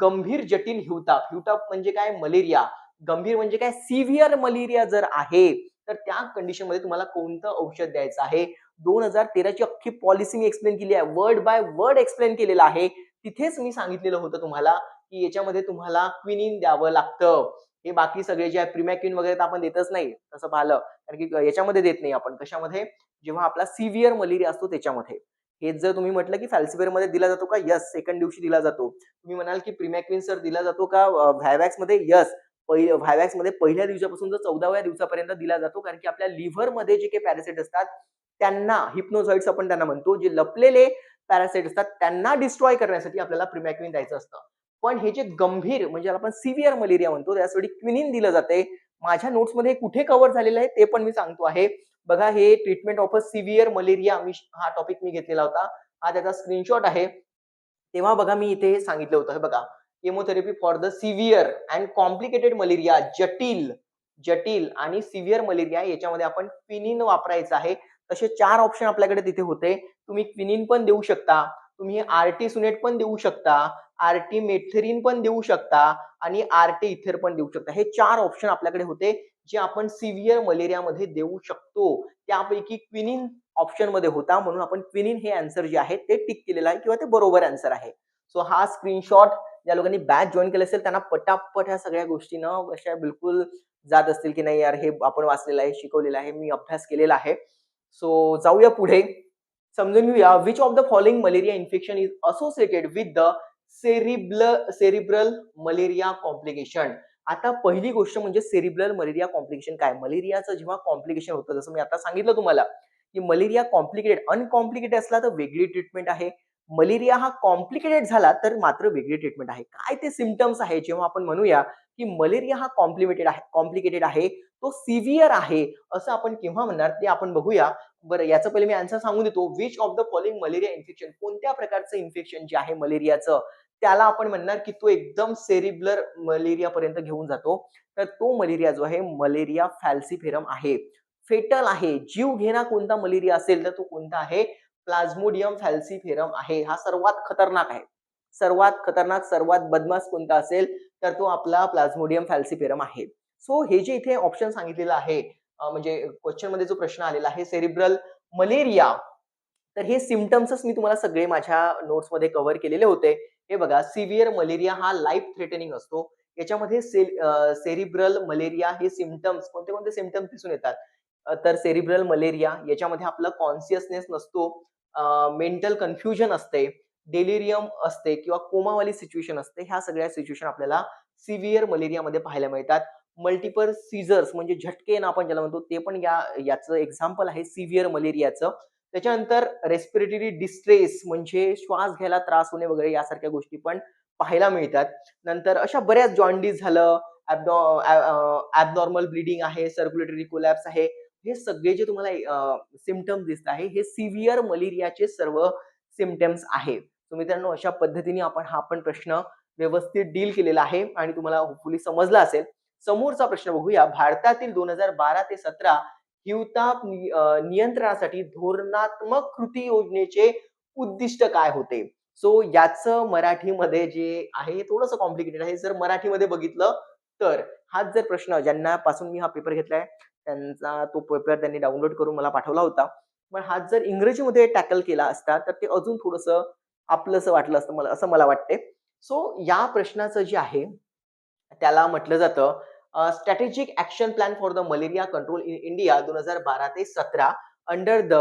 गंभीर जटिल हिवताप. हिवताप म्हणजे काय? मलेरिया. गंभीर म्हणजे काय? सिव्हिअर मलेरिया जर आहे, तर त्या कंडिशनमध्ये तुम्हाला कोणतं औषध द्यायचं आहे? 2013 ची अख्खी पॉलिसी मी एक्सप्लेन केली आहे. वर्ड बाय वर्ड एक्सप्लेन केलेलं आहे. तिथेच मी सांगितलेलं होतं तुम्हाला, की याच्यामध्ये तुम्हाला क्विनिन द्यावं लागतं. हे बाकी सगळे जे आहे प्रिमॅक्विन वगैरे तर आपण देतच नाही तसं पाहिलं. कारण की याच्यामध्ये देत नाही आपण. कशामध्ये? जेव्हा आपला सिव्हिअर मलेरिया असतो त्याच्यामध्ये. हेच जर तुम्ही म्हटलं, की फॅल्सिफेरमध्ये दिला जातो का? येस, सेकंड दिवशी दिला जातो. तुम्ही म्हणाल, की प्रिमॅक्विन सर दिला जातो का व्हायवॅक्समध्ये? येस. व्हायवॅक्समध्ये पहिल्या दिवसापासून तर 14व्या दिवसापर्यंत दिला जातो. कारण की आपल्या लिव्हरमध्ये जे काही पॅरासाइट असतात, त्यांना हिप्नोझॉइड्स आपण त्यांना म्हणतो, जे लपलेले पॅरासाइट असतात त्यांना डिस्ट्रॉय करण्यासाठी आपल्याला प्रिमॅक्विन द्यायचं असतं. पण हे जे गंभीर म्हणजे आपण सिव्हिअर मलेरिया म्हणतो त्यासाठी क्विनिन दिलं जाते. माझ्या नोट्समध्ये कुठे कव्हर झालेलं आहे ते पण मी सांगतो आहे. बघा हे treatment of a severe malaria हा टॉपिक मी घेतलेला होता. हा त्याचा स्क्रीनशॉट आहे. तेव्हा बघा मी इथे सांगितलं होतं हे बघा, chemotherapy for the severe and complicated malaria जटिल आणि सिव्हिअर मलेरिया याच्यामध्ये आपण क्विनिन वापरायचं आहे. तसे 4 ऑप्शन आपल्याकडे तिथे होते. तुम्ही क्विनिन पण देऊ शकता. तुम्ही आरटी सुनेट पण देऊ शकता. आरटी मेथेरिन पण देऊ शकता आणि आरटी इथर पण देऊ शकता. हे 4 ऑप्शन आपल्याकडे होते, जे आपण सिव्हिअर मलेरियामध्ये देऊ शकतो. त्यापैकी क्विनिन ऑप्शनमध्ये होता म्हणून आपण क्विनिन हे आन्सर जे आहे ते टिक केलेलं आहे किंवा ते बरोबर आन्सर आहे. सो हा स्क्रीनशॉट ज्या लोकांनी बॅच जॉइन केलं असेल त्यांना पटापट ह्या सगळ्या गोष्टी ना अशा बिलकुल जात असतील, की नाही यार हे आपण वाचलेलं आहे, शिकवलेलं आहे, मी अभ्यास केलेला आहे. सो जाऊया पुढे. समजून घेऊया which of the following malaria infection is associated with the cerebral malaria complication. आता पहिली गोष्ट म्हणजे सेरिब्रल मलेरिया कॉम्प्लिकेशन काय? मलेरियाचं जेव्हा कॉम्प्लिकेशन होतं जसं मी आता सांगितलं तुम्हाला, की मलेरिया कॉम्प्लिकेटेड अनकॉम्प्लिकेटेड असला तर वेगळी ट्रीटमेंट आहे. मलेरिया हा कॉम्प्लिकेटेड झाला तर मात्र वेगळी ट्रीटमेंट आहे. काय ते सिम्प्टम्स आहे जेव्हा आपण म्हणूया, की मलेरिया हा कॉम्प्लिकेटेड आहे, तो सिव्हिअर आहे, असं आपण केव्हा म्हणणार ते आपण बघूया. बरं याचं पहिले मी आन्सर सांगून देतो. Which of the following malaria infection कोणत्या प्रकारचं इन्फेक्शन जे आहे मलेरियाचं, त्याला आपण म्हणणार की तो एकदम सेरिब्रल मलेरिया पर्यंत घेऊन जातो. तर तो मलेरिया जो आहे मलेरिया फॅल्सिफेरम आहे. फेटल आहे. जीव घेणा कोणता मलेरिया असेल तर तो कोणता आहे? प्लाझ्मोडियम फॅल्सिफेरम आहे. हा सर्वात खतरनाक आहे. सर्वात खतरनाक, सर्वात बदमाश कोणता असेल तर तो आपला प्लाझ्मोडियम फॅल्सिफेरम आहे. सो हे जे इथे ऑप्शन सांगितलेलं आहे म्हणजे क्वेश्चनमध्ये जो प्रश्न आलेला आहे सेरिब्रल मलेरिया, तर हे सिम्प्टम्सच मी तुम्हाला सगळे माझ्या नोट्समध्ये कव्हर केलेले होते. हे बघा सिव्हिअर मलेरिया हा लाईफ थ्रेटनिंग असतो. याच्यामध्ये सेरिब्रल मलेरिया हे सिम्प्टम्स कोणते-कोणते सिम्प्टम्स दिसून येतात? तर सेरिब्रल मलेरिया याच्यामध्ये आपला कॉन्शियसनेस नसतो, मेंटल कन्फ्युजन असते, डेलिरियम असते किंवा कोमावाली सिच्युएशन असते. ह्या सगळ्या सिच्युएशन आपल्याला सिव्हिअर मलेरियामध्ये पाहायला मिळतात. मल्टिपल सीझर्स म्हणजे झटके ना आपण ज्याला म्हणतो ते पण याचं एक्झाम्पल आहे सिव्हिअर मलेरियाचं. त्याच्यानंतर रेस्पिरेटरी डिस्ट्रेस म्हणजे श्वास घ्यायला त्रास होणे वगैरे यासारख्या गोष्टी पण पाहायला मिळतात. नंतर अशा बऱ्याच जॉन्डिस झालं, ॲबनॉर्मल ब्लीडिंग आहे, सर्क्युलेटरी कोलॅप्स आहे. हे सगळे जे तुम्हाला सिम्प्टम्स दिसत आहे, हे सिव्हिअर मलेरियाचे सर्व सिम्प्टम्स आहे. तर मित्रांनो अशा पद्धतीने आपण हा पण प्रश्न व्यवस्थित डील केलेला आहे आणि तुम्हाला होपफुली समजला असेल. समोरचा प्रश्न बघूया. भारतातील 2012 ते 17 हिवताप नियंत्रणासाठी धोरणात्मक कृती योजनेचे उद्दिष्ट काय होते? सो याचं मराठीमध्ये जे आहे थोडंसं कॉम्प्लिकेटेड आहे. जर मराठीमध्ये बघितलं तर हाच जर प्रश्न ज्यांनापासून मी हा पेपर घेतलाय, त्यांचा तो पेपर त्यांनी डाउनलोड करून मला पाठवला होता. पण हाच जर इंग्रजीमध्ये टॅकल केला असता, तर ते अजून थोडंसं आपलंसं वाटलं असतं मला, असं मला वाटते. सो या प्रश्नाचं जे आहे, त्याला म्हटलं जातं strategic action plan for the malaria control in India 2012 ते 17 under the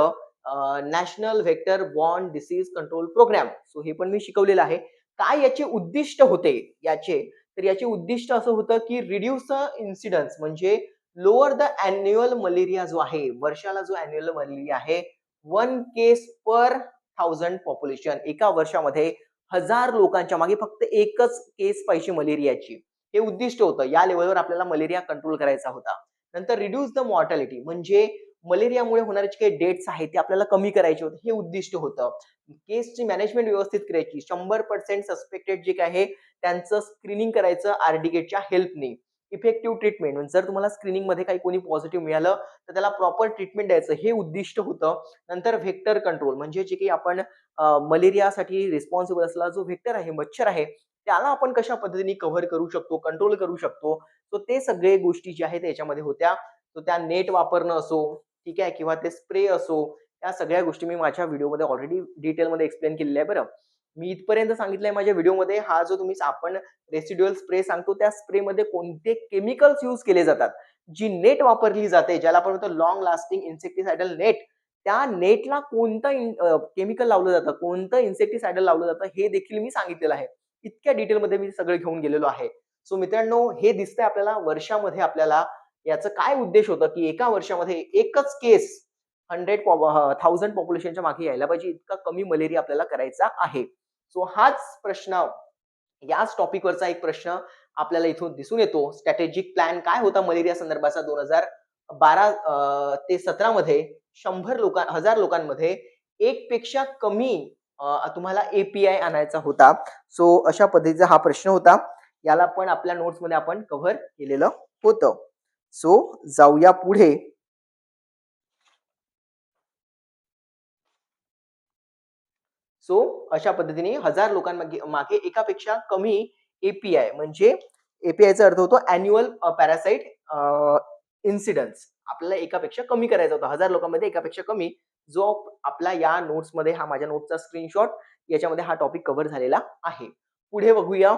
national vector borne disease control program. So हे पण मी शिकवलेलं आहे. काय याचे उद्दिष्ट होते याचे? तर याचे उद्दिष्ट असं होतं, की रिड्यूस द इन्सिडन्स म्हणजे लोअर द एन्युअल मलेरिया जो आहे, वर्षाला जो एन्युअल मलेरिया आहे, 1 केस पर 1000 पॉप्युलेशन. एका वर्षामध्ये 1000 लोकांच्या मागे फक्त एकच केस पाहिजे मलेरियाची. हे उद्दिष्ट होतं. या लेव्हलवर आपल्याला मलेरिया कंट्रोल करायचा होता. नंतर रिड्यूस द मॉर्टॅलिटी म्हणजे मलेरियामुळे होणारे जे काही डेथ्स आहेत ते आपल्याला कमी करायचे होते. हे उद्दिष्ट होतं. केसची मॅनेजमेंट व्यवस्थित करायची. 100% सस्पेक्टेड जे काही आहे त्यांचं स्क्रीनिंग करायचं आर-डी-गेटच्या हेल्पनी. Effective treatment. जर तुम्हाला स्क्रीनिंगमध्ये काही कोणी पॉझिटिव्ह मिळालं, तर त्याला प्रॉपर ट्रीटमेंट द्यायचं हे उद्दिष्ट होतं. नंतर व्हेक्टर कंट्रोल म्हणजे जे काही आपण मलेरियासाठी रिस्पॉन्सिबल असलेला जो व्हेक्टर आहे, मच्छर आहे, त्याला आपण कशा पद्धतीने कव्हर करू शकतो, कंट्रोल करू शकतो. सो ते सगळे गोष्टी ज्या आहेत त्याच्यामध्ये होत्या. तर त्या नेट वापरणं असो, ठीक आहे, किंवा ते स्प्रे असो, त्या सगळ्या गोष्टी मी माझ्या व्हिडिओमध्ये ऑलरेडी डिटेलमध्ये एक्सप्लेन केलेल्या आहे बरं. मी इथपर्यंत सांगितलंय माझ्या व्हिडिओमध्ये हा जो तुम्ही आपण रेसिड्युअल स्प्रे सांगतो त्या स्प्रेमध्ये कोणते केमिकल्स यूज केले जातात. जी नेट वापरली जाते ज्याला आपण म्हणतो लॉंग लास्टिंग इन्सेक्टिसाइडल नेट. त्या नेटला कोणतं केमिकल लावलं जातं, कोणतं इन्सेक्टिसाइडल लावलं जातं हे देखील मी सांगितलेलं आहे. इतक्या डिटेलमध्ये मी सगळं घेऊन गेलेलो आहे. सो मित्रांनो, हे दिसतंय आपल्याला वर्षामध्ये आपल्याला याचा काय उद्देश होता, की एका वर्षामध्ये एकच केस 1000 पॉप्युलेशनच्या मागे यायला पाहिजे इतका कमी मलेरिया आपल्याला करायचा आहे. सो हाच प्रश्न, याच टॉपिकवरचा एक प्रश्न आपल्याला इथून दिसून येतो. स्ट्रॅटेजिक प्लॅन काय होता मलेरिया संदर्भाचा 2012 ते 17 मध्ये 1000 लोकांमध्ये 1 पेक्षा कमी तुम्हाला एपीआय आणायचा होता. सो अशा पद्धतीचा हा प्रश्न होता. याला पण आपल्या नोट्समध्ये आपण कव्हर केलेलं होतं. सो जाऊया पुढे. सो अशा पद्धतीने 1000 लोकांमागे मागे एकापेक्षा कमी एपीआय म्हणजे एपीआयचा अर्थ होतो अॅन्युअल पॅरासाइट इन्सिडन्स. आपल्याला एकापेक्षा कमी करायचा होता. 1000 लोकांमध्ये एकापेक्षा कमी, जो आपला या नोट्समध्ये हा माझ्या नोट्सचा स्क्रीनशॉट, याच्यामध्ये हा टॉपिक कव्हर झालेला आहे. पुढे बघूया.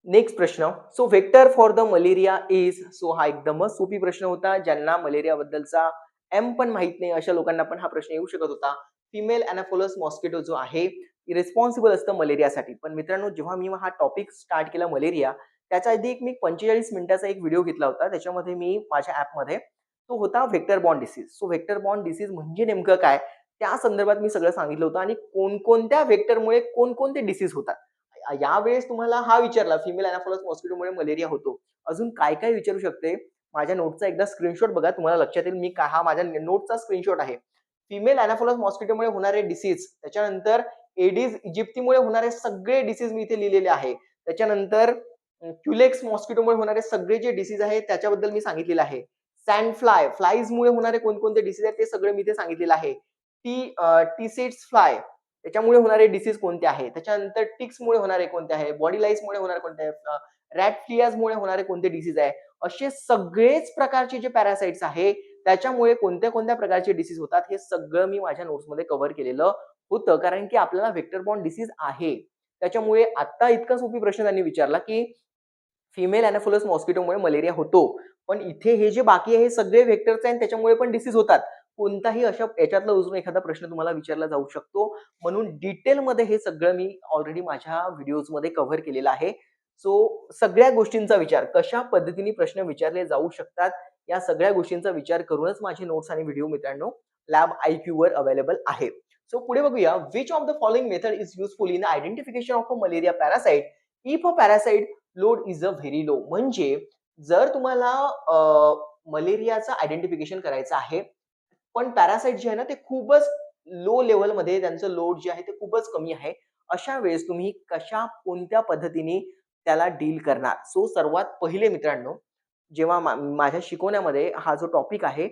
नेक्स्ट प्रश्न. So vector for the malaria is. So हा एकदमच सोपी प्रश्न होता. ज्यांना मलेरिया बद्दलचा एम पण माहित नाही अशा लोकांना पण हा प्रश्न येऊ शकत होता. फिमेल अॅनाफोलस मॉस्किटो जो आहे रिस्पॉन्सिबल असतं मलेरियासाठी. पण मित्रांनो, जेव्हा मी हा टॉपिक स्टार्ट केला मलेरिया, त्याच्या आधी एक मी 45 मिनिटाचा एक व्हिडिओ घेतला होता. त्याच्यामध्ये मी माझ्या ॲपमध्ये तो होता vector borne disease. So vector borne disease म्हणजे नेमकं काय, त्या संदर्भात मी सगळं सांगितलं होतं आणि कोणकोणत्या व्हेक्टरमुळे कोणकोणते डिसीज होतात. यावेळेस तुम्हाला हा विचारला फिमेल अॅनाफोलस मॉस्किटोमुळे मलेरिया होतो. अजून काय-काय विचारू शकते? माझ्या नोटचा एकदा स्क्रीनशॉट बघा, तुम्हाला लक्षात येईल मी हा माझ्या नोटचा स्क्रीनशॉट आहे. फिमेल अॅनाफोलस मॉस्किटोमुळे होणारे डिसीज, त्याच्यानंतर एडिस इजिप्तीमुळे होणारे सगळे डिसीज मी इथे लिहिलेले आहे. त्याच्यानंतर क्युलेक्स मॉस्किटोमुळे होणारे सगळे जे डिसीज आहेत त्याच्याबद्दल मी सांगितलेलं आहे. सँड फ्लाईजमुळे होणारे कोणकोणते डिसीज आहेत ते सगळं मी इथे सांगितलेलं आहे. टी-सेट्स फ्लाय त्याच्यामुळे होणारे डिसीज कोणते आहेत, त्याच्यानंतर टिक्समुळे होणारे कोणते आहे, बॉडी लाईसमुळे होणारे कोणते आहेत, रॅट फ्लियाजमुळे होणारे कोणते डिसीज आहे, असे सगळेच प्रकारचे जे पॅरासाइट्स आहे त्याच्यामुळे कोणत्या कोणत्या प्रकारचे डिसीज होतात हे सगळं मी माझ्या नोट्समध्ये कव्हर केलेलं होतं. कारण की आपल्याला व्हेक्टर बॉर्न डिसीज आहे. त्याच्यामुळे आता इतका सोपी प्रश्न त्यांनी विचारला की फिमेल अॅनाफोलस मॉस्किटोमुळे मलेरिया होतो. पण इथे हे जे बाकी आहे हे सगळे व्हेक्टरचे आणि त्याच्यामुळे पण डिसीज होतात. कोणताही अशा याच्यातला अजून एखादा प्रश्न तुम्हाला विचारला जाऊ शकतो. म्हणून डिटेलमध्ये हे सगळं मी ऑलरेडी माझ्या व्हिडिओजमध्ये कव्हर केलेलं आहे. सो सगळ्या गोष्टींचा विचार, कशा पद्धतीने प्रश्न विचारले जाऊ शकतात, या सगळ्या गोष्टींचा विचार करूनच माझे नोट्स आणि व्हिडिओ मित्रांनो लॅब IQवर अवेलेबल आहे. सो पुढे बघूया. Which of the following method is useful in identification of a malaria parasite if a parasite load is a very low. म्हणजे जर तुम्हाला मलेरियाचं आयडेंटिफिकेशन करायचं आहे, पण पॅरासाइट जे आहे ना ते खूपच लो लेव्हलमध्ये त्यांचं लोड जे आहे ते खूपच कमी आहे. अशा वेळेस तुम्ही कोणत्या पद्धतीने त्याला डील करणार? सो सर्वात पहिले मित्रांनो, जेव्हा माझ्या शिकवण्यामध्ये हा जो टॉपिक आहे,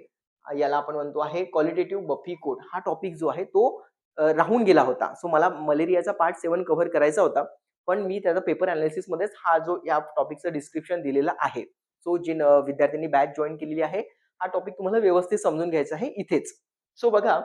याला आपण म्हणतो आहे क्वालिटेटिव्ह बफी कोड. हा टॉपिक जो आहे तो राहून गेला होता. सो मला मलेरियाचा पार्ट 7 कव्हर करायचा होता. पण मी त्याचा पेपर एनालिसिसमध्येच हा जो या टॉपिकचं डिस्क्रिप्शन दिलेलं आहे. सो जे विद्यार्थ्यांनी बॅच जॉइन केलेली आहे, हा टॉपिक तुम्हाला व्यवस्थित समजून घ्यायचा आहे इथेच. सो बघा,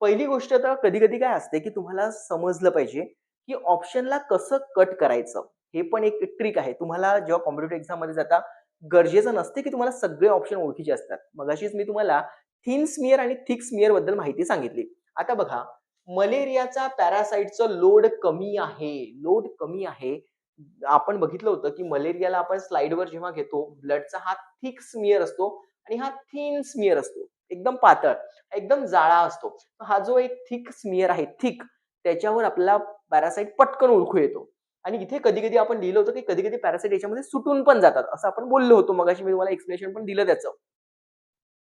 पहिली गोष्ट तर कधी-कधी काय असते, की तुम्हाला समजलं पाहिजे, की ऑप्शनला कसं कट करायचं. हे पण एक ट्रिक आहे. तुम्हाला जेव्हा कॉम्पिटिटिव्ह एक्झाममध्ये जाता, गरजेचं नसते, की तुम्हाला सगळे ऑप्शन ओळखीचे असतात. मगाशीच मी तुम्हाला थिन स्मिअर आणि थिक स्मिअर बद्दल माहिती सांगितली. आता बघा, मलेरियाचा पॅरासाइटचं लोड कमी आहे. लोड कमी आहे. आपण बघितलं होतं, की मलेरियाला आपण स्लाइडवर जेव्हा घेतो, ब्लडचा हा थिक स्मिअर असतो आणि हा थिन स्मिअर असतो. एकदम पातळ, एकदम जाळा असतो. हा जो एक थिक स्मिअर आहे, थिक, त्याच्यावर आपल्याला पॅरासाइट पटकन ओळखू येतो. आणि इथे कधी-कधी आपण लिहिलं होतं, की कधी-कधी पॅरासाइट याच्यामध्ये सुटून पण जातात. असं आपण बोललो होतो. मगाशी मी तुम्हाला एक्सप्लेनेशन पण दिलं त्याचं.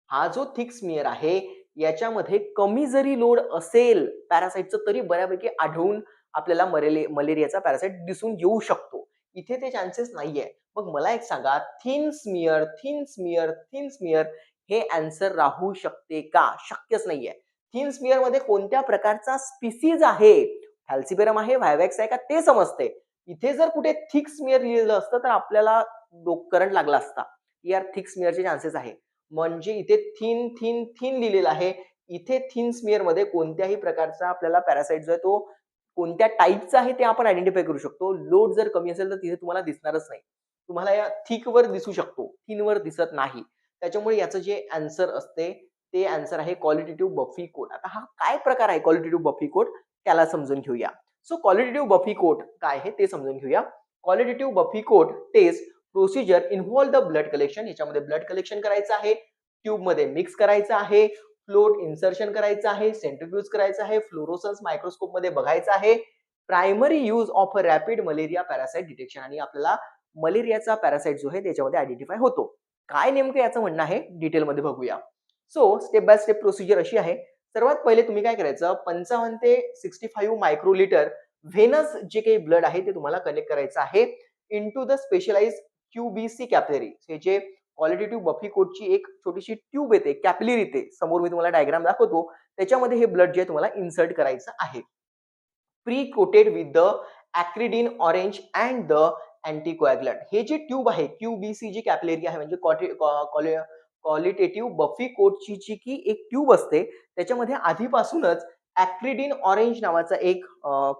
हा जो थिक स्मिअर आहे, याच्यामध्ये कमी जरी लोड असेल पॅरासाइटचं, तरी बऱ्यापैकी आढळून आपल्याला मलेरियाचा पॅरासाइट दिसून येऊ शकतो. इथे ते चान्सेस नाहीये. मग मला एक सांगा, thin smear, thin smear, thin smear हे आन्सर राहू शकते का? शक्यच नाहीये. थिन स्मिअरमध्ये कोणत्या प्रकारचा स्पिसीज आहे? फॅल्सिपेरम आहे, व्हायवॅक्स आहे का ते समजते. इथे जर कुठे थिक स्मिअर लिहिलेलं असतं तर आपल्याला करंट लागला असता. यार थिक स्मिअरचे चान्सेस आहे. म्हणजे इथे थिन, थिन, थिन लिहिलेलं आहे. इथे थिन स्मिअरमध्ये कोणत्याही प्रकारचा आपल्याला पॅरासाइट जो आहे तो कोणत्या टाइपचा आहे ते आपण आयडेंटिफाय करू शकतो. लोड जर कमी असेल तर तिथे तुम्हाला दिसणारच नाही. तुम्हाला या थिकवर दिसू शकतो, थिनवर दिसत नाही. त्याच्यामुळे याचं जे ॲन्सर असते ते ॲन्सर आहे क्वालिटेटिव्ह बफी कोट. आता हा काय प्रकार आहे क्वालिटेटिव्ह बफी कोट त्याला समजून घेऊया. सो क्वालिटेटिव्ह बफी कोट काय आहे ते समजून घेऊया. Qualitative buffy coat test procedure involve the blood collection. याच्यामध्ये ब्लड कलेक्शन करायचं आहे, ट्यूबमध्ये मिक्स करायचं आहे, फ्लोट इन्सर्शन करायचं आहे, सेंट्रिफ्यूज करायचं आहे, फ्लोरोसन्स मायक्रोस्कोपमध्ये बघायचं आहे. Primary use of a rapid malaria parasite detection आणि आपल्याला मलेरियाचा पॅरासाइट जो आहे त्याच्यामध्ये आयडेंटिफाय होतो. काय नेमकं याचं म्हणणं आहे डिटेलमध्ये बघूया. So step by step procedure अशी आहे. सर्वात पहिले तुम्ही काय करायचं 55 ते 65 मायक्रोलिटर व्हेनस जे काही ब्लड आहे ते तुम्हाला कनेक्ट करायचं आहे into the specialised QBC capillary. हे जे क्वालिटेटिव्ह बफी कोटची एक छोटीशी ट्यूब येते, कॅपिलरी येते. समोर मी तुम्हाला डायग्राम दाखवतो. त्याच्यामध्ये हे ब्लड जे आहे तुम्हाला इन्सर्ट करायचं आहे. Pre coated with the acridine orange and the anticoagulant. हे जे ट्यूब आहे क्यूबीसी जी कॅपिलरी आहे म्हणजे क्वालिटेटिव्ह बफी कोटची जी की एक ट्यूब असते त्याच्यामध्ये आधीपासूनच ॲक्रिडिन ऑरेंज नावाचा एक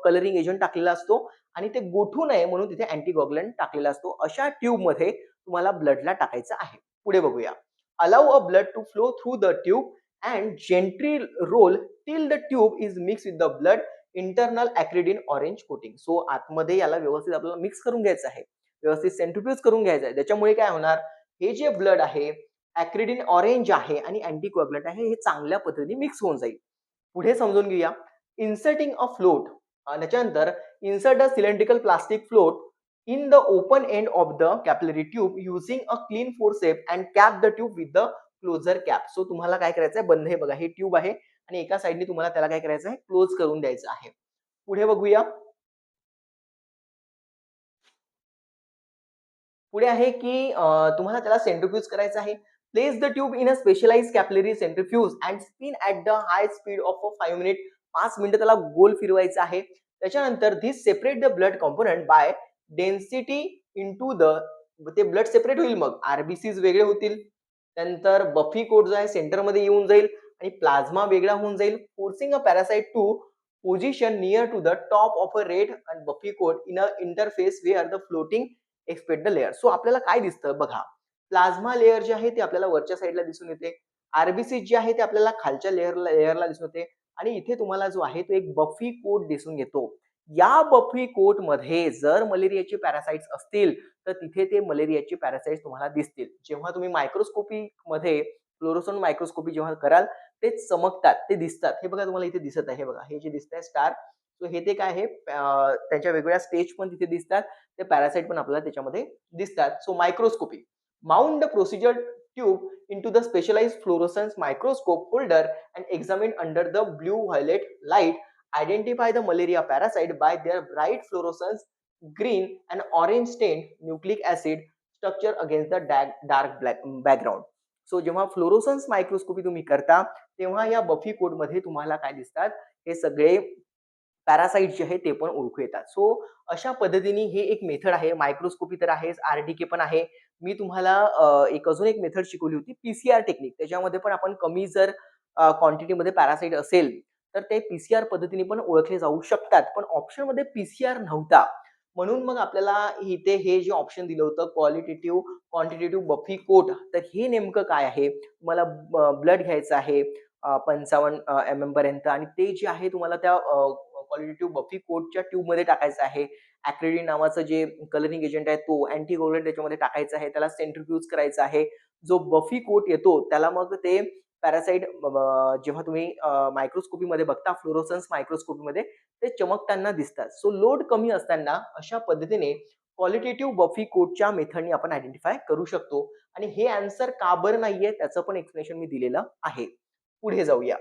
कलरिंग एजंट टाकलेला असतो आणि ते गोठू नये म्हणून तिथे अँटीकोॲग्युलंट टाकलेला असतो. अशा ट्यूबमध्ये तुम्हाला ब्लडला टाकायचं आहे. पुढे बघूया. Allow a blood to flow through the tube and gently roll till the tube is mix with the blood internal acridine orange coating. So आतमध्ये याला व्यवस्थित आपल्याला मिक्स करून घ्यायचं आहे. व्यवस्थित सेंट्रिफ्यूज करून घ्यायचं आहे. त्याच्यामुळे काय होणार, हे जे ब्लड आहे, ॲक्रिडिन ऑरेंज आहे आणि अँटीकोॲग्युलंट आहे, हे चांगल्या पद्धतीने मिक्स होऊन जाईल. पुढे समजून घेऊया. Inserting a float. त्याच्यानंतर insert a cylindrical plastic float in the open end of the capillary tube using a clean forcep and cap the tube with the closure cap. So तुम्हाला काय करायचं आहे, बंद हे बघा, हे ट्यूब आहे आणि एका साइडने तुम्हाला त्याला काय करायचं आहे, क्लोज करून द्यायचं आहे. पुढे बघूया. पुढे आहे की तुम्हाला त्याला सेंट्रिफ्यूज करायचं आहे. Place the tube in a specialized capillary centrifuge and spin at the high speed of 5 minute. 5 मिनिटं त्याला गोल फिरवायचं आहे. त्याच्यानंतर this separate the blood component by density into the. ते ब्लड सेपरेट होईल, मग आरबीसीज वेगळे होतील. त्यानंतर बफी कोट जो आहे सेंटरमध्ये येऊन जाईल आणि प्लाझ्मा वेगळा होऊन जाईल. Forcing a parasite to position near to the top of a red and buffy coat in a interface where the floating expect the layer. So आपल्याला काय दिसतं बघा, प्लाझ्मा लेयर जे आहे ते आपल्याला वरच्या साईडला दिसून येते. आरबीसी जे आहे ते आपल्याला खालच्या लेयरला दिसून येते आणि इथे तुम्हाला जो आहे तो एक बफी कोट दिसून येतो. या बफी कोट मध्ये जर मलेरियाचे पॅरासाइट्स असतील तर तिथे ते मलेरियाचे पॅरासाइट्स तुम्हाला दिसतील. जेव्हा तुम्ही मायक्रोस्कोपी मध्ये फ्लोरोसन मायक्रोस्कोपी जेव्हा कराल ते चमकतात, ते दिसतात. हे बघा तुम्हाला इथे दिसत आहे, हे बघा, हे जे दिसतंय स्टार. सो हे ते काय आहे, त्यांच्या वेगवेगळ्या स्टेज पण तिथे दिसतात. ते पॅरासाइट पण आपल्याला त्याच्यामध्ये दिसतात. So microscopy. Mount the procedure tube into the specialized fluorescence microscope holder and examine under the blue violet light. Identify the malaria parasite by their bright fluorescence green and orange stained nucleic acid structure against the dark black background. So जेव्हा फ्लोरोसन्स मायक्रोस्कोपी तुम्ही करता तेव्हा या बफी कोडमध्ये तुम्हाला काय दिसतात, हे सगळे पॅरासाइट जे आहे ते पण ओळखू येतात. सो अशा पद्धतीने हे एक मेथड आहे. मायक्रोस्कोपी तर आहेच, आरडीके पण आहे. मी तुम्हाला एक अजून एक मेथड शिकवली होती पीसीआर टेक्निक. त्याच्यामध्ये पण आपण कमी जर क्वांटिटीमध्ये पॅरासाइट असेल तर ते पीसीआर पद्धतीने पण ओळखले जाऊ शकतात. पण ऑप्शनमध्ये पीसीआर नव्हता. म्हणून मग आपल्याला इथे हे जे ऑप्शन दिलं होतं क्वालिटेटिव्ह, क्वांटिटेटिव्ह बफी कोट. तर हे नेमकं काय आहे? तुम्हाला ब्लड घ्यायचं आहे 55 एम-एम पर्यंत आणि ते जे आहे तुम्हाला त्या क्वालिटेटिव्ह बफी कोटच्या ट्यूबमध्ये टाकायचं आहे. ॲक्रिलिन नावाचं जे कलरिंग एजंट आहे तो अँटीकोॲग्युलंट त्याच्यामध्ये टाकायचा आहे. त्याला सेंट्रिफ्यूज करायचा आहे. जो बफी कोट येतो त्याला मग ते पॅरासाइट जेव्हा तुम्ही मायक्रोस्कोपीमध्ये बघता फ्लोरोसन्स मायक्रोस्कोपीमध्ये ते चमकताना दिसतात. सो लोड कमी असताना अशा पद्धतीने क्वालिटेटिव्ह बफी कोटच्या मेथडने आपण आयडेंटिफाय करू शकतो आणि हे आन्सर का बरं नाहीये त्याचं पण एक्सप्लेनेशन मी दिलेलं आहे. पुढे जाऊया.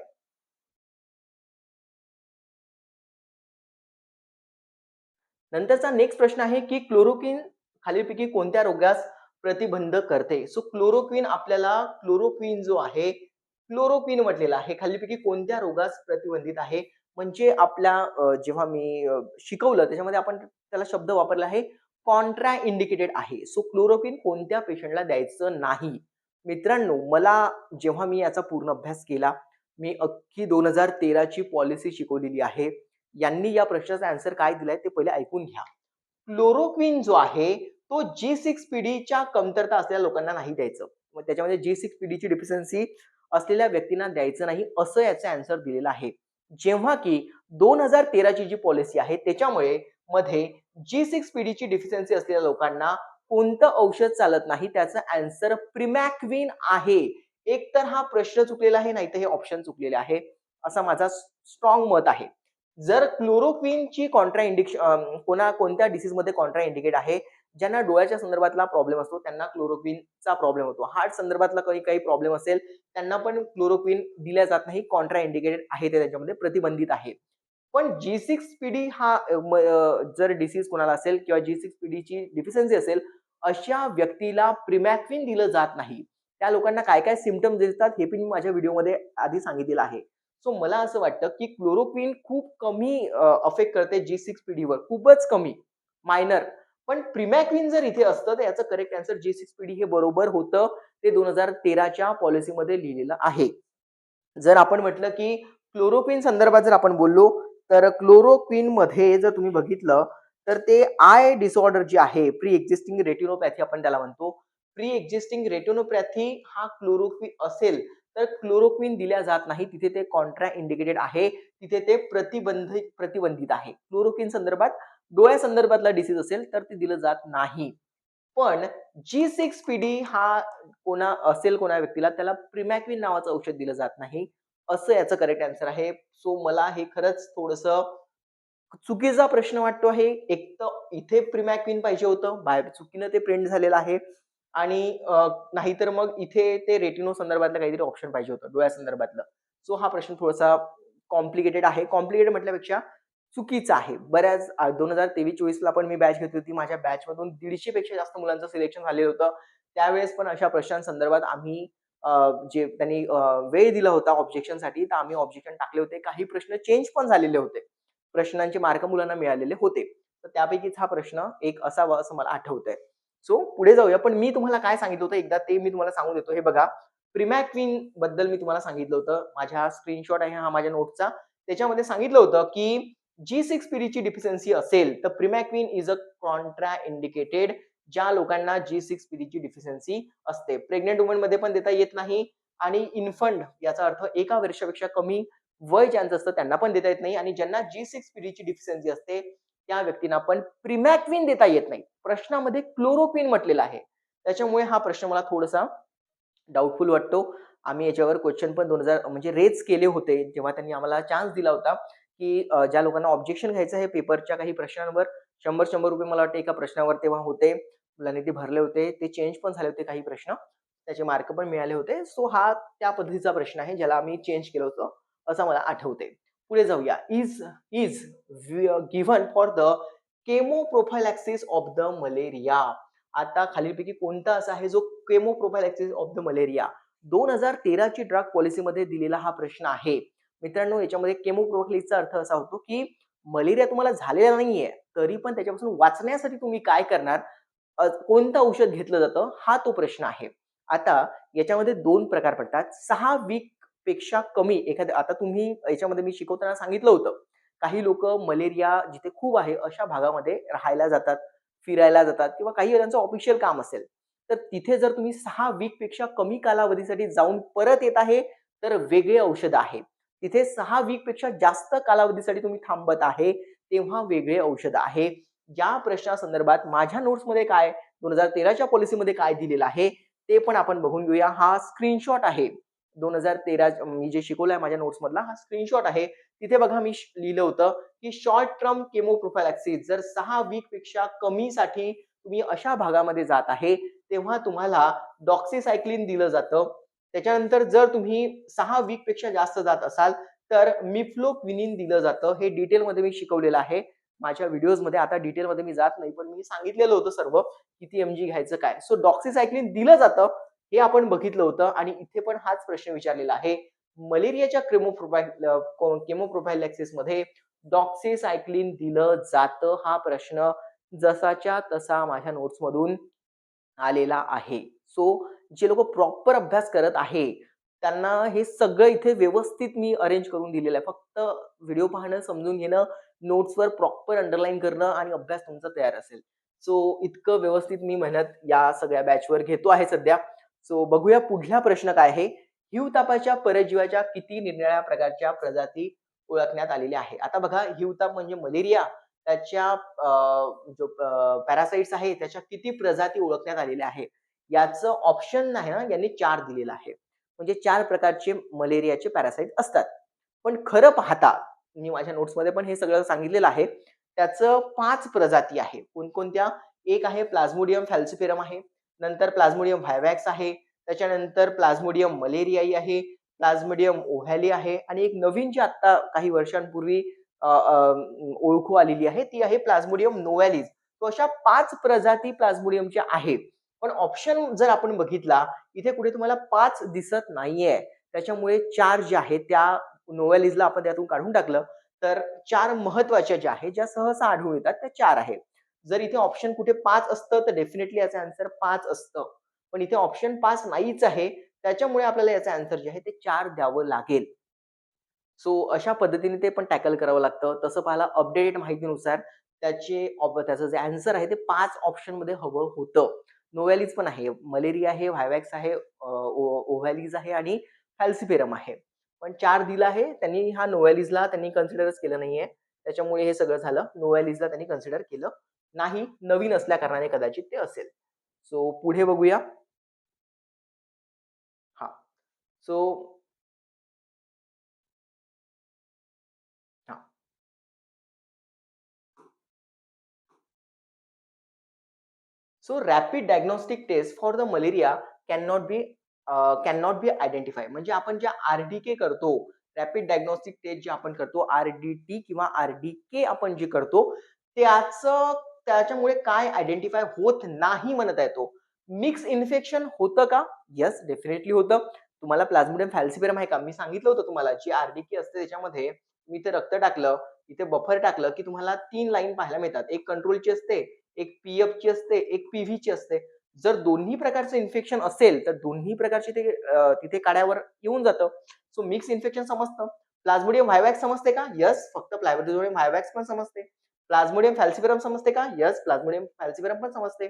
नंतरचा नेक्स्ट प्रश्न आहे की क्लोरोक्विन खालीलपैकी कोणत्या रोगास प्रतिबंध करते? सो क्लोरोक्विन आपल्याला क्लोरोक्विन जो आहे, क्लोरोक्विन म्हटलेला आहे. खालीलपैकी कोणत्या रोगास प्रतिबंधित आहे? म्हणजे जेव्हा मी शिकवलं त्याच्यामध्ये आपण त्याला शब्द वापरला आहे कॉन्ट्रा इंडिकेटेड आहे. सो क्लोरोक्विन कोणत्या पेशंटला द्यायचं नाही. मित्रांनो, मला जेव्हा मी याचा पूर्ण अभ्यास केला, मी अख्खी 2013 ची पॉलिसी शिकवलेली आहे. यांनी या प्रश्नाचा आन्सर काय दिलाय ते पहिले ऐकून घ्या. क्लोरोक्विन जो आहे तो G6PD कमतरता असलेल्या लोकांना नाही द्यायचं. मग त्याच्यामध्ये G6PD डिफिशियन्सी असलेल्या व्यक्तींना द्यायचं नाही असं याचा आन्सर दिलेला आहे. जेव्हा की 2013 ची जी पॉलिसी आहे त्याच्यामुळे मध्ये G6PD डिफिशियन्सी असलेल्या लोकांना कोणतं औषध चालत नाही त्याचं आन्सर प्रिमॅक्विन आहे. एकतर हा प्रश्न चुकलेला आहे नाहीतर हे ऑप्शन चुकलेले आहे असा माझा स्ट्रॉंग मत आहे. जर क्लोरोक्विनची कोणत्या डिसीजमध्ये कॉन्ट्रा इंडिकेट आहे, ज्यांना डोळ्याच्या संदर्भातला प्रॉब्लेम असतो त्यांना क्लोरोक्विनचा प्रॉब्लेम होतो. हार्ट संदर्भातला काही प्रॉब्लेम असेल त्यांना पण क्लोरोक्विन दिल्या जात नाही. कॉन्ट्रा इंडिकेटेड आहे ते त्याच्यामध्ये प्रतिबंधित आहे. पण G6PD जर डिसीज कोणाला असेल किंवा G6PD डिफिशियन्सी असेल, अशा व्यक्तीला प्रिमॅक्विन दिलं जात नाही. त्या लोकांना काय-काय सिम्प्टम्स दिसतात हे पण मी माझ्या व्हिडिओमध्ये आधी सांगितलेलं आहे. सो मला असं वाटतं, की क्लोरोक्विन खूप कमी अफेक्ट करते G6PD खूपच कमी, मायनर. पण प्रिमॅक्विन जर इथे असतं, तर याचं करेक्ट आन्सर G6PD हे बरोबर होतं. ते 2013 च्या पॉलिसीमध्ये लिहिलेलं आहे. जर आपण म्हटलं, की क्लोरोक्विन संदर्भात जर आपण बोललो, तर क्लोरोक्विनमध्ये जर तुम्ही बघितलं, तर ते आय डिसऑर्डर जे आहे, प्री एक्झिस्टिंग रेटिनोपॅथी आपण त्याला म्हणतो. प्री एक्झिस्टिंग रेटिनोपॅथी हा क्लोरोक्विन असेल, तर क्लोरोक्विन दिल्या जात नाही. तिथे ते कॉन्ट्रा इंडिकेटेड आहे. तिथे ते प्रतिबंधित आहे. क्लोरोक्विन संदर्भात डोळ्यासंदर्भातला डिसीज असेल, तर ते दिलं जात नाही. पण G6PD हा कोणा व्यक्तीला त्याला प्रिमॅक्विन नावाचं औषध दिलं जात नाही. असं याचं करेक्ट आन्सर आहे. सो मला हे खरंच थोडंसं चुकीचा प्रश्न वाटतो आहे. एक तर इथे प्रिमॅक्विन पाहिजे होतं. बाय चुकीनं ते प्रिंट झालेलं आहे आणि नाहीतर मग इथे ते रेटिनो संदर्भातलं काहीतरी ऑप्शन पाहिजे होतं, डोळ्यासंदर्भातलं. सो हा प्रश्न थोडासा कॉम्प्लिकेटेड आहे. कॉम्प्लिकेटेड म्हटल्यापेक्षा चुकीचं आहे. 2023-24 ला पण मी बॅच घेतली होती. माझ्या बॅचमधून 150 पेक्षा जास्त मुलांचं सिलेक्शन झालेलं होतं. त्यावेळेस पण अशा प्रश्नांसंदर्भात आम्ही जे त्यांनी वेळ दिला होता ऑब्जेक्शनसाठी, तर आम्ही ऑब्जेक्शन टाकले होते. काही प्रश्न चेंज पण झालेले होते. प्रश्नांचे मार्क मुलांना मिळालेले होते. तर त्यापैकीच हा प्रश्न एक असावा असं मला आठवतंय. सो पुढे जाऊया. पण मी तुम्हाला काय सांगितलं होतं एकदा ते मी तुम्हाला सांगून देतो. हे बघा, प्रिमॅक्विन बद्दल मी तुम्हाला सांगितलं होतं. माझा स्क्रीनशॉट आहे हा माझ्या नोटचा. त्याच्यामध्ये सांगितलं होतं, की G6PD डिफिशियन्सी असेल, तर प्रिमॅक्विन इज अ कॉन्ट्रा इंडिकेटेड ज्या लोकांना G6PD डिफिशियन्सी असते. प्रेग्नंट वुमनमध्ये पण देता येत नाही आणि इन्फंट याचा अर्थ 1 वर्षापेक्षा कमी वय ज्यांचं असतं त्यांना पण देता येत नाही आणि ज्यांना G6PD डिफिशियन्सी असते, त्या व्यक्तींना पण प्रिमॅक्विन देता येत नाही. प्रश्नामध्ये क्लोरोक्विन म्हटलेलं आहे. त्याच्यामुळे हा प्रश्न मला थोडासा डाउटफुल वाटतो. आम्ही याच्यावर क्वेश्चन पण 2000 म्हणजे रेज केले होते. जेव्हा त्यांनी आम्हाला चान्स दिला होता, की ज्या लोकांना ऑब्जेक्शन घ्यायचं आहे पेपरच्या काही प्रश्नांवर ₹100-100 मला वाटतं एका प्रश्नावर तेव्हा होते. मुलांनी ते भरले होते. ते चेंज पण झाले होते काही प्रश्न. त्याचे मार्क पण मिळाले होते. सो हा त्या पद्धतीचा प्रश्न आहे ज्याला आम्ही चेंज केलं होतं, असं मला आठवतंय. पुढे जाऊया. Is is given for the chemo prophylaxis of the malaria. आता खालीलपैकी कोणता असा आहे जो chemo prophylaxis of the malaria 2013 ची ड्रग पॉलिसीमध्ये दिलेला हा प्रश्न आहे. मित्रांनो, याच्यामध्ये केमो प्रोफायलॅक्सिसचा अर्थ असा होतो, की मलेरिया तुम्हाला झालेला नाहीये, तरी पण त्याच्यापासून वाचण्यासाठी तुम्ही काय करणार? कोणतं औषध घेतलं जातं? हा तो प्रश्न आहे. आता याच्यामध्ये 2 प्रकार पडतात. 6 वीक पेक्षा कमी एखाद्या आता तुम्ही याच्यामध्ये मी शिकवताना सांगितलं होतं. काही लोकं मलेरिया जिथे खूप आहे अशा भागामध्ये राहायला जातात, फिरायला जातात किंवा काही त्यांचं ऑफिशियल काम असेल. तर तिथे जर तुम्ही 6 वीकपेक्षा कमी कालावधीसाठी जाऊन परत येत आहे, तर वेगळे औषध आहे. तिथे 6 वीकपेक्षा जास्त कालावधीसाठी तुम्ही थांबत आहे, तेव्हा वेगळे औषध आहे. या प्रश्नासंदर्भात माझ्या नोट्समध्ये काय 2013 च्या पॉलिसीमध्ये काय दिलेलं आहे, ते पण आपण बघून घेऊया. हा स्क्रीनशॉट आहे. 2013 मी जे शिकवलंय माझ्या नोट्समधला हा स्क्रीनशॉट आहे. तिथे बघा मी लिहिलं होतं, की शॉर्ट टर्म केमो प्रोफायलॅक्सिस जर 6 वीकपेक्षा कमीसाठी तुम्ही अशा भागामध्ये जात आहे, तेव्हा तुम्हाला डॉक्सिसायक्लिन दिलं जातं. त्याच्यानंतर जर तुम्ही 6 वीकपेक्षा जास्त जात असाल, तर मिफ्लोक्विनिन दिलं जातं. हे डिटेलमध्ये मी शिकवलेलं आहे. माझ्या व्हिडिओजमध्ये. आता डिटेलमध्ये मी जात नाही, पण मी सांगितलेलं होतं सर्व किती एमजी घ्यायचं काय. सो डॉक्सिसायक्लिन दिलं जातं हे आपण बघितलं होतं आणि इथे पण हाच प्रश्न विचारलेला आहे. मलेरियाच्या केमोप्रोफायलॅक्सिसमध्ये डॉक्सिसायक्लिन दिलं जातं हा प्रश्न जसाच्या तसा माझ्या नोट्समधून आलेला आहे. सो जे लोकं प्रॉपर अभ्यास करत आहे, त्यांना हे सगळं इथे व्यवस्थित मी अरेंज करून दिलेलं आहे. फक्त व्हिडिओ पाहणं, समजून घेणं, नोट्सवर प्रॉपर अंडरलाईन करणं आणि अभ्यास तुमचा तयार असेल. सो इतकं व्यवस्थित मी मेहनत या सगळ्या बॅचवर घेतो आहे सध्या. सो बघूया पुढला प्रश्न काय आहे? हिवतापाच्या परजीवाच्या किती निरनिराळ्या प्रकारच्या प्रजाती ओळखण्यात आलेल्या आहे? आता बघा, हिवताप म्हणजे मलेरिया, त्याच्या जो पॅरासाइट्स आहे त्याच्या किती प्रजाती ओळखण्यात आलेल्या आहे. याचं ऑप्शन आहे ना, यांनी 4 दिलेलं आहे. म्हणजे 4 प्रकारचे मलेरियाचे पॅरासाइट असतात. पण खरं पाहता, मी माझ्या नोट्समध्ये पण हे सगळं सांगितलेलं आहे. त्याचं 5 प्रजाती आहे. कोणकोणत्या? एक आहे प्लाझ्मोडियम फॅल्सिफेरम आहे. नंतर प्लाझ्मोडियम व्हायवॅक्स आहे. त्याच्यानंतर प्लाझ्मोडियम मलेरियाई आहे. प्लाझ्मोडियम ओव्हॅली आहे आणि एक नवीन जी आता काही वर्षांपूर्वी अ, अ, ओळखू आलेली आहे, ती आहे प्लाझ्मोडियम नोव्हॅलिस. तर अशा 5 प्रजाती प्लाझ्मोडियमच्या आहेत. पण ऑप्शन जर आपण बघितला, इथे कुठे तुम्हाला 5 दिसत नाहीये. त्याच्यामुळे 4 जे आहेत त्या नोव्हॅलिसला आपण त्यातून काढून टाकलं, तर 4 महत्त्वाच्या ज्या आहेत, ज्या सहसा आढळून येतात त्या 4 आहेत. जर इथे ऑप्शन कुठे 5 असतं, तर डेफिनेटली याचं आन्सर 5 असतं. पण इथे ऑप्शन 5 नाहीच आहे. त्याच्यामुळे आपल्याला याचं आन्सर जे आहे ते 4 द्यावं लागेल. सो अशा पद्धतीने ते पण टॅकल करावं लागतं. तसं पाहायला अपडेटेड माहितीनुसार त्याचं जे ॲन्सर आहे ते 5 ऑप्शनमध्ये हवं होतं. नोव्हॅलिस पण आहे, मलेरिया आहे, व्हायवॅक्स आहे, ओव्हॅलिस आहे आणि फॅल्सिफेरम आहे. पण 4 दिलं आहे. त्यांनी हा नोव्हॅलिसला त्यांनी कन्सिडरच केलं नाहीये. त्याच्यामुळे हे सगळं झालं. नोव्हॅलिसला त्यांनी कन्सिडर केलं नाही. नवीन असल्या कारणाने कदाचित ते असेल. सो पुढे बघूया. हां. सो हां. So rapid diagnostic test for the malaria cannot be cannot be identify म्हणजे आपण ज्या आरडीके करतो, रॅपिड डायग्नोस्टिक टेस्ट जे आपण करतो, आरडीटी किंवा आरडीके आपण जे करतो, त्याचं त्याच्यामुळे काय आयडेंटिफाय होत नाही म्हणत आहे तो. मिक्स इन्फेक्शन होतं का? येस, डेफिनेटली होतं. तुम्हाला प्लाझ्मोडियम फॅल्सिफेरम आहे का? मी सांगितलं होतं तुम्हाला, जी आरडीके असते त्याच्यामध्ये मी इथे रक्त टाकलं, इथे बफर टाकलं, की तुम्हाला 3 लाईन पाहायला मिळतात. एक कंट्रोलची असते, एक पी-एफची असते, एक पी-व्हीची असते. जर दोन्ही प्रकारचं इन्फेक्शन असेल, तर दोन्ही प्रकारचे ते तिथे काड्यावर येऊन जातं. सो मिक्स इन्फेक्शन समजतं. प्लाझ्मोडियम व्हायवॅक्स समजते का? येस, फक्त प्लाझ्मोडियम व्हायवॅक्स पण समजते. प्लाझ्मोडियम फॅल्सिफेरम समजते का? येस, प्लाझ्मोडियम फॅल्सिफेरम पण समजते.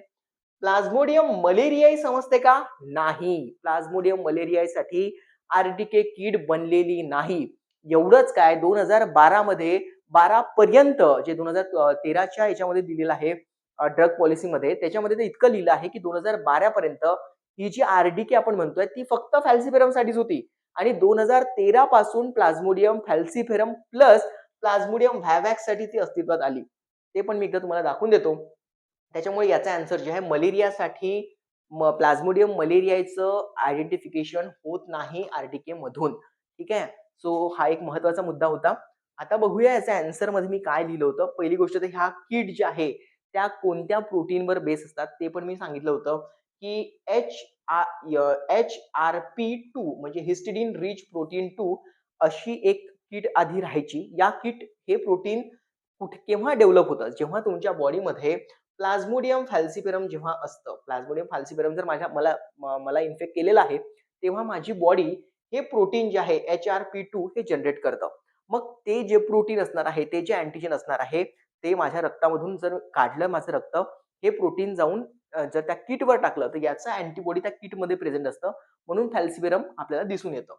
प्लाझ्मोडियम मलेरियाई समजते का? नाही. प्लाझ्मोडियम मलेरियासाठी आरडीके किट बनलेली नाही. एवढंच काय 2012 मध्ये 12 पर्यंत जे 2013च्या याच्यामध्ये दिलेलं आहे ड्रग पॉलिसीमध्ये त्याच्यामध्ये ते इतकं लिहिलं आहे, की 2012 पर्यंत ही जी आर-डी-के आपण म्हणतोय ती फक्त फॅल्सिफेरमसाठीच होती आणि 2013 पासून प्लाझ्मोडियम फॅल्सिफेरम प्लस प्लाझ्मोडियम व्हायवॅक्ससाठी ती अस्तित्वात आली. ते पण मी एकदा तुम्हाला दाखवून देतो. त्याच्यामुळे याचा आन्सर जे आहे मलेरियासाठी प्लाझ्मोडियम मलेरियाचं आयडेंटिफिकेशन होत नाही आर-डी-के मधून. ठीक आहे. सो हा एक महत्त्वाचा मुद्दा होता. आता बघूया याच्या आन्सरमध्ये मी काय लिहिलं होतं. पहिली गोष्ट तर ह्या किट जे आहे त्या कोणत्या प्रोटीनवर बेस असतात ते पण मी सांगितलं होतं, की HRP2 म्हणजे हिस्टिडीन रिच प्रोटीन 2 अशी एक किट आधी राहायची. या किट हे प्रोटीन केव्हा डेव्हलप होतं? जेव्हा तुमच्या बॉडीमध्ये प्लाझ्मोडियम फॅल्सिफेरम जेव्हा असतं. प्लाझ्मोडियम फॅल्सिफेरम जर मला इन्फेक्ट केलेलं आहे, तेव्हा माझी बॉडी हे प्रोटीन जे आहे HRP2 हे जनरेट करतं. मग ते जे प्रोटीन असणार आहे, ते जे अँटिजेन असणार आहे, ते माझ्या रक्तामधून जर काढलं माझं रक्त, हे प्रोटीन जाऊन जर त्या किटवर टाकलं, तर याचा अँटिबॉडी त्या किटमध्ये प्रेझेंट असतं. म्हणून फॅल्सिफेरम आपल्याला दिसून येतं.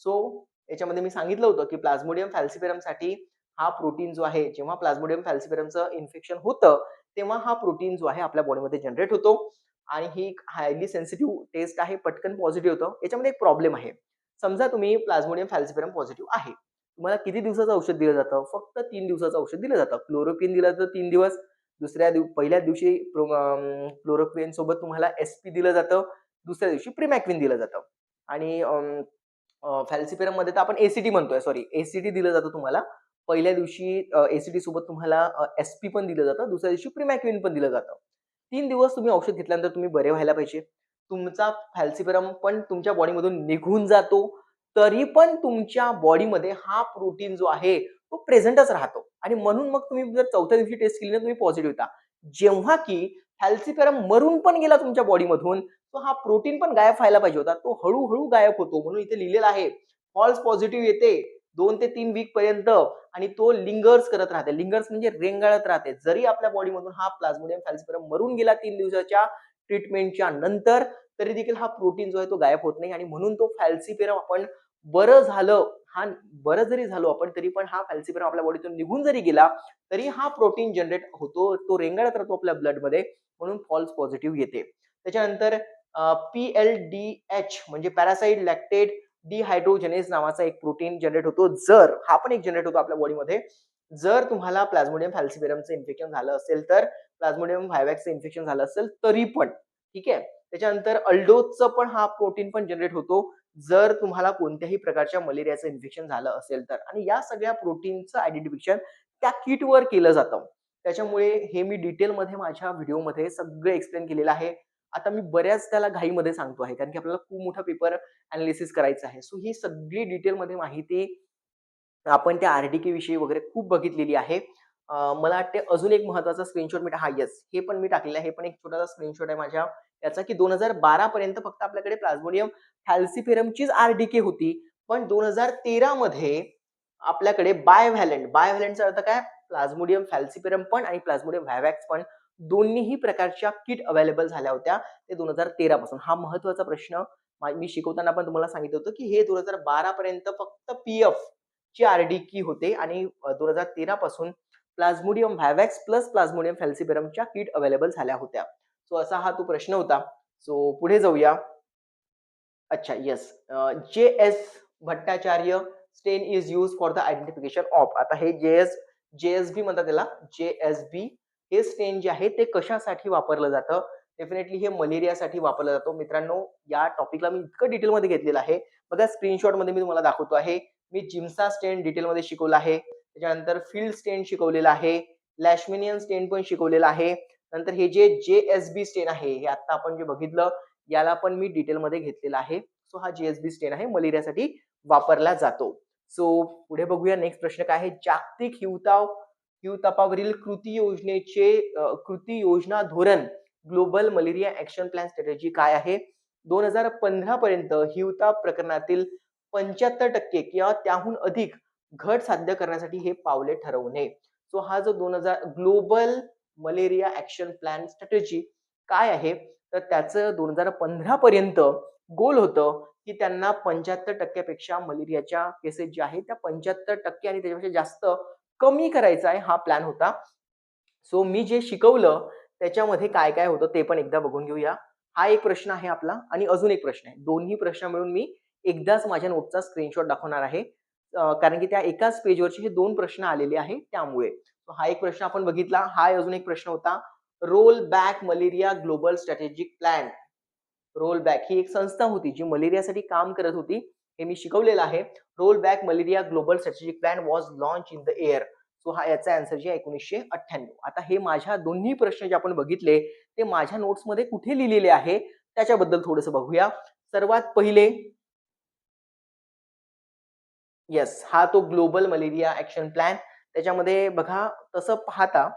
सो याच्यामध्ये मी सांगितलं होतं, की प्लाझ्मोडियम फॅल्सिफेरमसाठी हा प्रोटीन जो आहे, जेव्हा प्लाझ्मोडियम फॅल्सिफेरमचं इन्फेक्शन होतं, तेव्हा हा प्रोटीन जो आहे आपल्या बॉडीमध्ये जनरेट होतो आणि ही एक हायली सेन्सिटिव्ह टेस्ट आहे. पटकन पॉझिटिव्ह होतं. याच्यामध्ये एक प्रॉब्लेम आहे. समजा तुम्ही प्लाझ्मोडियम फॅल्सिफेरम पॉझिटिव्ह आहे. तुम्हाला किती दिवसाचं औषध दिलं जातं? फक्त 3 दिवसाचं औषध दिलं जातं. क्लोरोक्विन दिलं जातं 3 दिवस. पहिल्या दिवशी क्लोरोक्विन सोबत तुम्हाला एस-पी दिलं जातं. दुसऱ्या दिवशी प्रिमॅक्विन दिलं जातं. आणि फॅल्सिफेरममध्ये तर आपण एसीटी म्हणतोय, सॉरी एसीटी दिलं जातं तुम्हाला. पहिल्या दिवशी एसीटी सोबत तुम्हाला एसपी पण दिलं जातं. दुसऱ्या दिवशी प्रिमॅक्विन पण दिलं जातं. 3 दिवस तुम्ही औषध घेतल्यानंतर तुम्ही बरे व्हायला पाहिजे. तुमचा फॅल्सिफेरम पण तुमच्या बॉडीमधून निघून जातो. तरी पण तुमच्या बॉडीमध्ये हा प्रोटीन जो आहे तो प्रेझेंटच राहतो आणि म्हणून मग तुम्ही जर चौथ्या दिवशी टेस्ट केली ना तुम्ही पॉझिटिव्ह येता. जेव्हा की फॅल्सिफेरम मरून पण गेला तुमच्या बॉडीमधून, तो हा प्रोटीन पण गायब व्हायला पाहिजे होता. तो हळू गायब होतो. म्हणून इथे लिहिलेलं आहे, फॉल्स पॉझिटिव्ह येते 2 ते 3 वीक पर्यंत आणि तो लिंगर्स करत राहते. लिंगर्स म्हणजे रेंगाळत राहते. जरी आपल्या बॉडीमधून हा प्लाझ्मोडियम फॅल्सिफेरम मरून गेला 3 दिवसाच्या ट्रीटमेंटच्या नंतर, तरी देखील हा प्रोटीन जो आहे तो गायब होत नाही आणि म्हणून तो फॅल्सिफेरम आपण बरं झालं, हा बरं जरी झालो आपण तरी पण हा फॅल्सिफेरम आपल्या बॉडीतून निघून जरी गेला, तरी हा प्रोटीन जनरेट होतो. तो रेंगाळत राहतो आपल्या ब्लडमध्ये म्हणून फॉल्स पॉझिटिव्ह येते. त्याच्यानंतर PLDH म्हणजे पॅरासाइट लॅक्टेट डिहायड्रोजनेज नावाचा एक प्रोटीन जनरेट होतो. जर हा पण एक जनरेट होतो आपल्या बॉडीमध्ये. जर तुम्हाला प्लाझ्मोडियम फॅल्सिफेरमचं इन्फेक्शन झालं असेल तर प्लाझ्मोडियम व्हायवॅक्सचं इन्फेक्शन झालं असेल तरी पण. ठीक आहे. त्याच्यानंतर अल्डोजचं पण हा प्रोटीन पण जनरेट होतो. जर तुम्हाला कोणत्याही प्रकारच्या मलेरियाचं इन्फेक्शन झालं असेल तर आणि या सगळ्या प्रोटीनचं आयडेंटिफिकेशन त्या किटवर केलं जातं. त्याच्यामुळे हे मी डिटेलमध्ये माझ्या व्हिडिओमध्ये सगळं एक्सप्लेन केलेलं आहे. आता मी बऱ्याच त्याला घाईमध्ये सांगतो आहे कारण की आपल्याला खूप मोठा पेपर एनालिसिस करायचं आहे. सो ही सगळी डिटेलमध्ये माहिती आपण त्या आर-डी-के विषयी वगैरे खूप बघितलेली आहे. मला वाटते अजून एक महत्त्वाचा स्क्रीनशॉट मी येस, हे पण मी टाकलेलं आहे. हे पण एक छोटासा स्क्रीनशॉट आहे माझ्या याचा, की 2012 पर्यंत फक्त आपल्याकडे प्लाझ्मोडियम फॅल्सिफेरमचीच आर-डी-के होती. पण 2013 मध्ये आपल्याकडे बायव्हॅलेंटचा अर्थ काय? प्लाझ्मोडियम फॅल्सिफेरम पण आणि प्लाझ्मोडियम व्हायवॅक्स पण दोन्हीही प्रकारच्या किट अवेलेबल झाल्या होत्या. ते 2013 पासून. हा महत्त्वाचा प्रश्न मी शिकवताना पण तुम्हाला सांगितलं होतं, की हे 2012 पर्यंत फक्त ची आर-डी-के होते आणि 2013 पासून प्लाझ्मोडियम व्हायवॅक्स प्लस प्लाझ्मोडियम फॅल्सिफेरमच्या किट अवेलेबल झाल्या होत्या. सो असा हा तो प्रश्न होता. सो पुढे जाऊया. अच्छा, yes. JS Bhattacharya stain is used for the identification of. आता हे जे-एस-बी म्हणतात त्याला. जे-एस-बी हे स्टेन जे आहे ते कशासाठी वापरलं जातं? डेफिनेटली हे मलेरियासाठी वापरलं जातं. मित्रांनो, या टॉपिकला मी इतकं डिटेलमध्ये घेतलेलं आहे. बघा स्क्रीनशॉटमध्ये मी तुम्हाला दाखवतो आहे. मी जिम्सा स्टेन डिटेलमध्ये शिकवलं आहे. त्याच्यानंतर फील्ड स्टेन शिकवलेलं आहे. लॅशमिनियन स्टेन पण शिकवलेलं आहे. नंतर हे जे जे-एस-बी स्टेन आहे, हे आता आपण जे बघितलं याला पण मी डिटेलमध्ये घेतलेला आहे. सो हा जी-एस-बी स्टेन आहे, मलेरियासाठी वापरला जातो. सो पुढे बघूया नेक्स्ट प्रश्न काय आहे? जागतिक हिवतापावरील कृती योजना धोरण global malaria action plan strategy काय आहे? 2015 पर्यंत हिवताप प्रकरणातील 75% किंवा त्याहून अधिक घट साध्य करण्यासाठी हे पावले ठरवणे. सो हा जो 2000 global malaria action plan strategy काय आहे? तर त्याचं 2015 पर्यंत गोल होतं, की त्यांना 75% पेक्षा मलेरियाच्या केसेस ज्या आहेत त्या 75% आणि त्याच्यापेक्षा जास्त कमी करायचा आहे हा प्लॅन होता. सो मी जे शिकवलं त्याच्यामध्ये काय-काय होतं ते पण एकदा बघून घेऊया. हा एक प्रश्न आहे आपला आणि अजून एक प्रश्न आहे. दोन्ही प्रश्न मिळून मी एकदाच माझ्या नोटचा स्क्रीनशॉट दाखवणार आहे. कारण की त्या एकाच पेजवरचे हे 2 प्रश्न आलेले आहेत त्यामुळे. So हा एक प्रश्न आपण बघितला. हा अजून एक प्रश्न होता. Roll back malaria global strategic plan. Roll back ही एक संस्था होती जी मलेरियासाठी काम करत होती. हे मी शिकवलेलं आहे. Roll back malaria global strategic plan was launch in the air. So हा याचा आन्सर जे आहे 1998. आता हे माझ्या दोन्ही प्रश्न जे आपण बघितले ते माझ्या नोट्समध्ये कुठे लिहिलेले आहे त्याच्याबद्दल थोडंसं बघूया. सर्वात पहिले येस, हा तो ग्लोबल मलेरिया ॲक्शन प्लॅन. त्याच्यामध्ये बघा तसं पाहता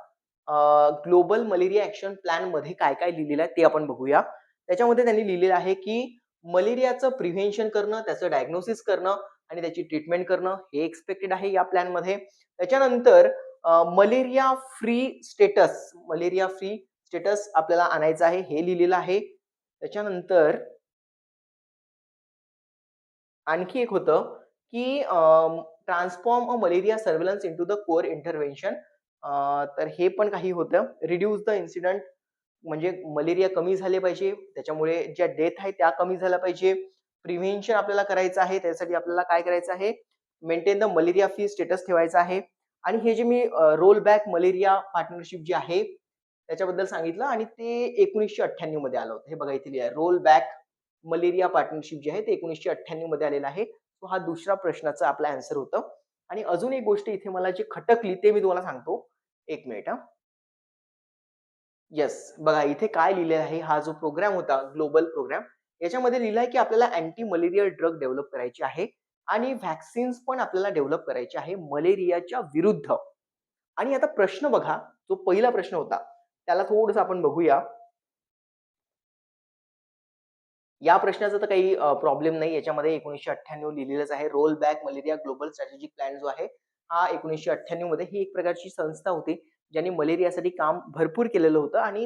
ग्लोबल मलेरिया ॲक्शन प्लॅनमध्ये काय-काय लिहिलेलं आहे ते आपण बघूया. त्याच्यामध्ये त्यांनी लिहिलेलं आहे, की मलेरियाचं प्रिव्हेन्शन करणं, त्याचं डायग्नोसिस करणं आणि त्याची ट्रीटमेंट करणं हे एक्सपेक्टेड आहे या प्लॅनमध्ये. त्याच्यानंतर मलेरिया फ्री स्टेटस आपल्याला आणायचं आहे हे लिहिलेलं आहे. त्याच्यानंतर आणखी एक होतं, की transform a malaria surveillance into the core intervention. तर हे पण काही होतं. रिड्यूस द इन्सिडेंट म्हणजे मलेरिया कमी झाले पाहिजे. त्याच्यामुळे ज्या डेथ आहेत त्या कमी झाल्या पाहिजे. प्रिव्हेन्शन आपल्याला करायचं आहे. त्यासाठी आपल्याला काय करायचं आहे? Maintain the malaria free status ठेवायचं आहे. आणि हे जे मी रोल बॅक मलेरिया पार्टनरशिप जे आहे त्याच्याबद्दल सांगितलं आणि ते 1998 मध्ये आलं होतं. हे बघा इथे लिहिलंय. रोल बॅक मलेरिया पार्टनरशिप जे आहे ते 1998 मध्ये आलेलं आहे. तो हा दुसरा प्रश्नाचा आपला आन्सर होतं. आणि अजून एक गोष्ट इथे मला जी खटकली ते मी तुम्हाला सांगतो. 1 मिनिट हां. येस. बघा इथे काय लिहिलेलं आहे, हा जो प्रोग्राम होता ग्लोबल प्रोग्राम, याच्यामध्ये लिहिलं आहे की आपल्याला अँटी मलेरियल ड्रग डेव्हलप करायचे आहे आणि व्हॅक्सिन्स पण आपल्याला डेव्हलप करायचे आहे मलेरियाच्या विरुद्ध. आणि आता प्रश्न बघा, जो पहिला प्रश्न होता, त्याला थोडंसं आपण बघूया. या प्रश्नाचा तर काही प्रॉब्लेम नाही. याच्यामध्ये 1998 लिहिलेलंच आहे. Roll back malaria global strategic plan जो आहे, हा 1998 मध्ये ही एक प्रकारची संस्था होती, ज्यांनी मलेरियासाठी काम भरपूर केलेलं होतं आणि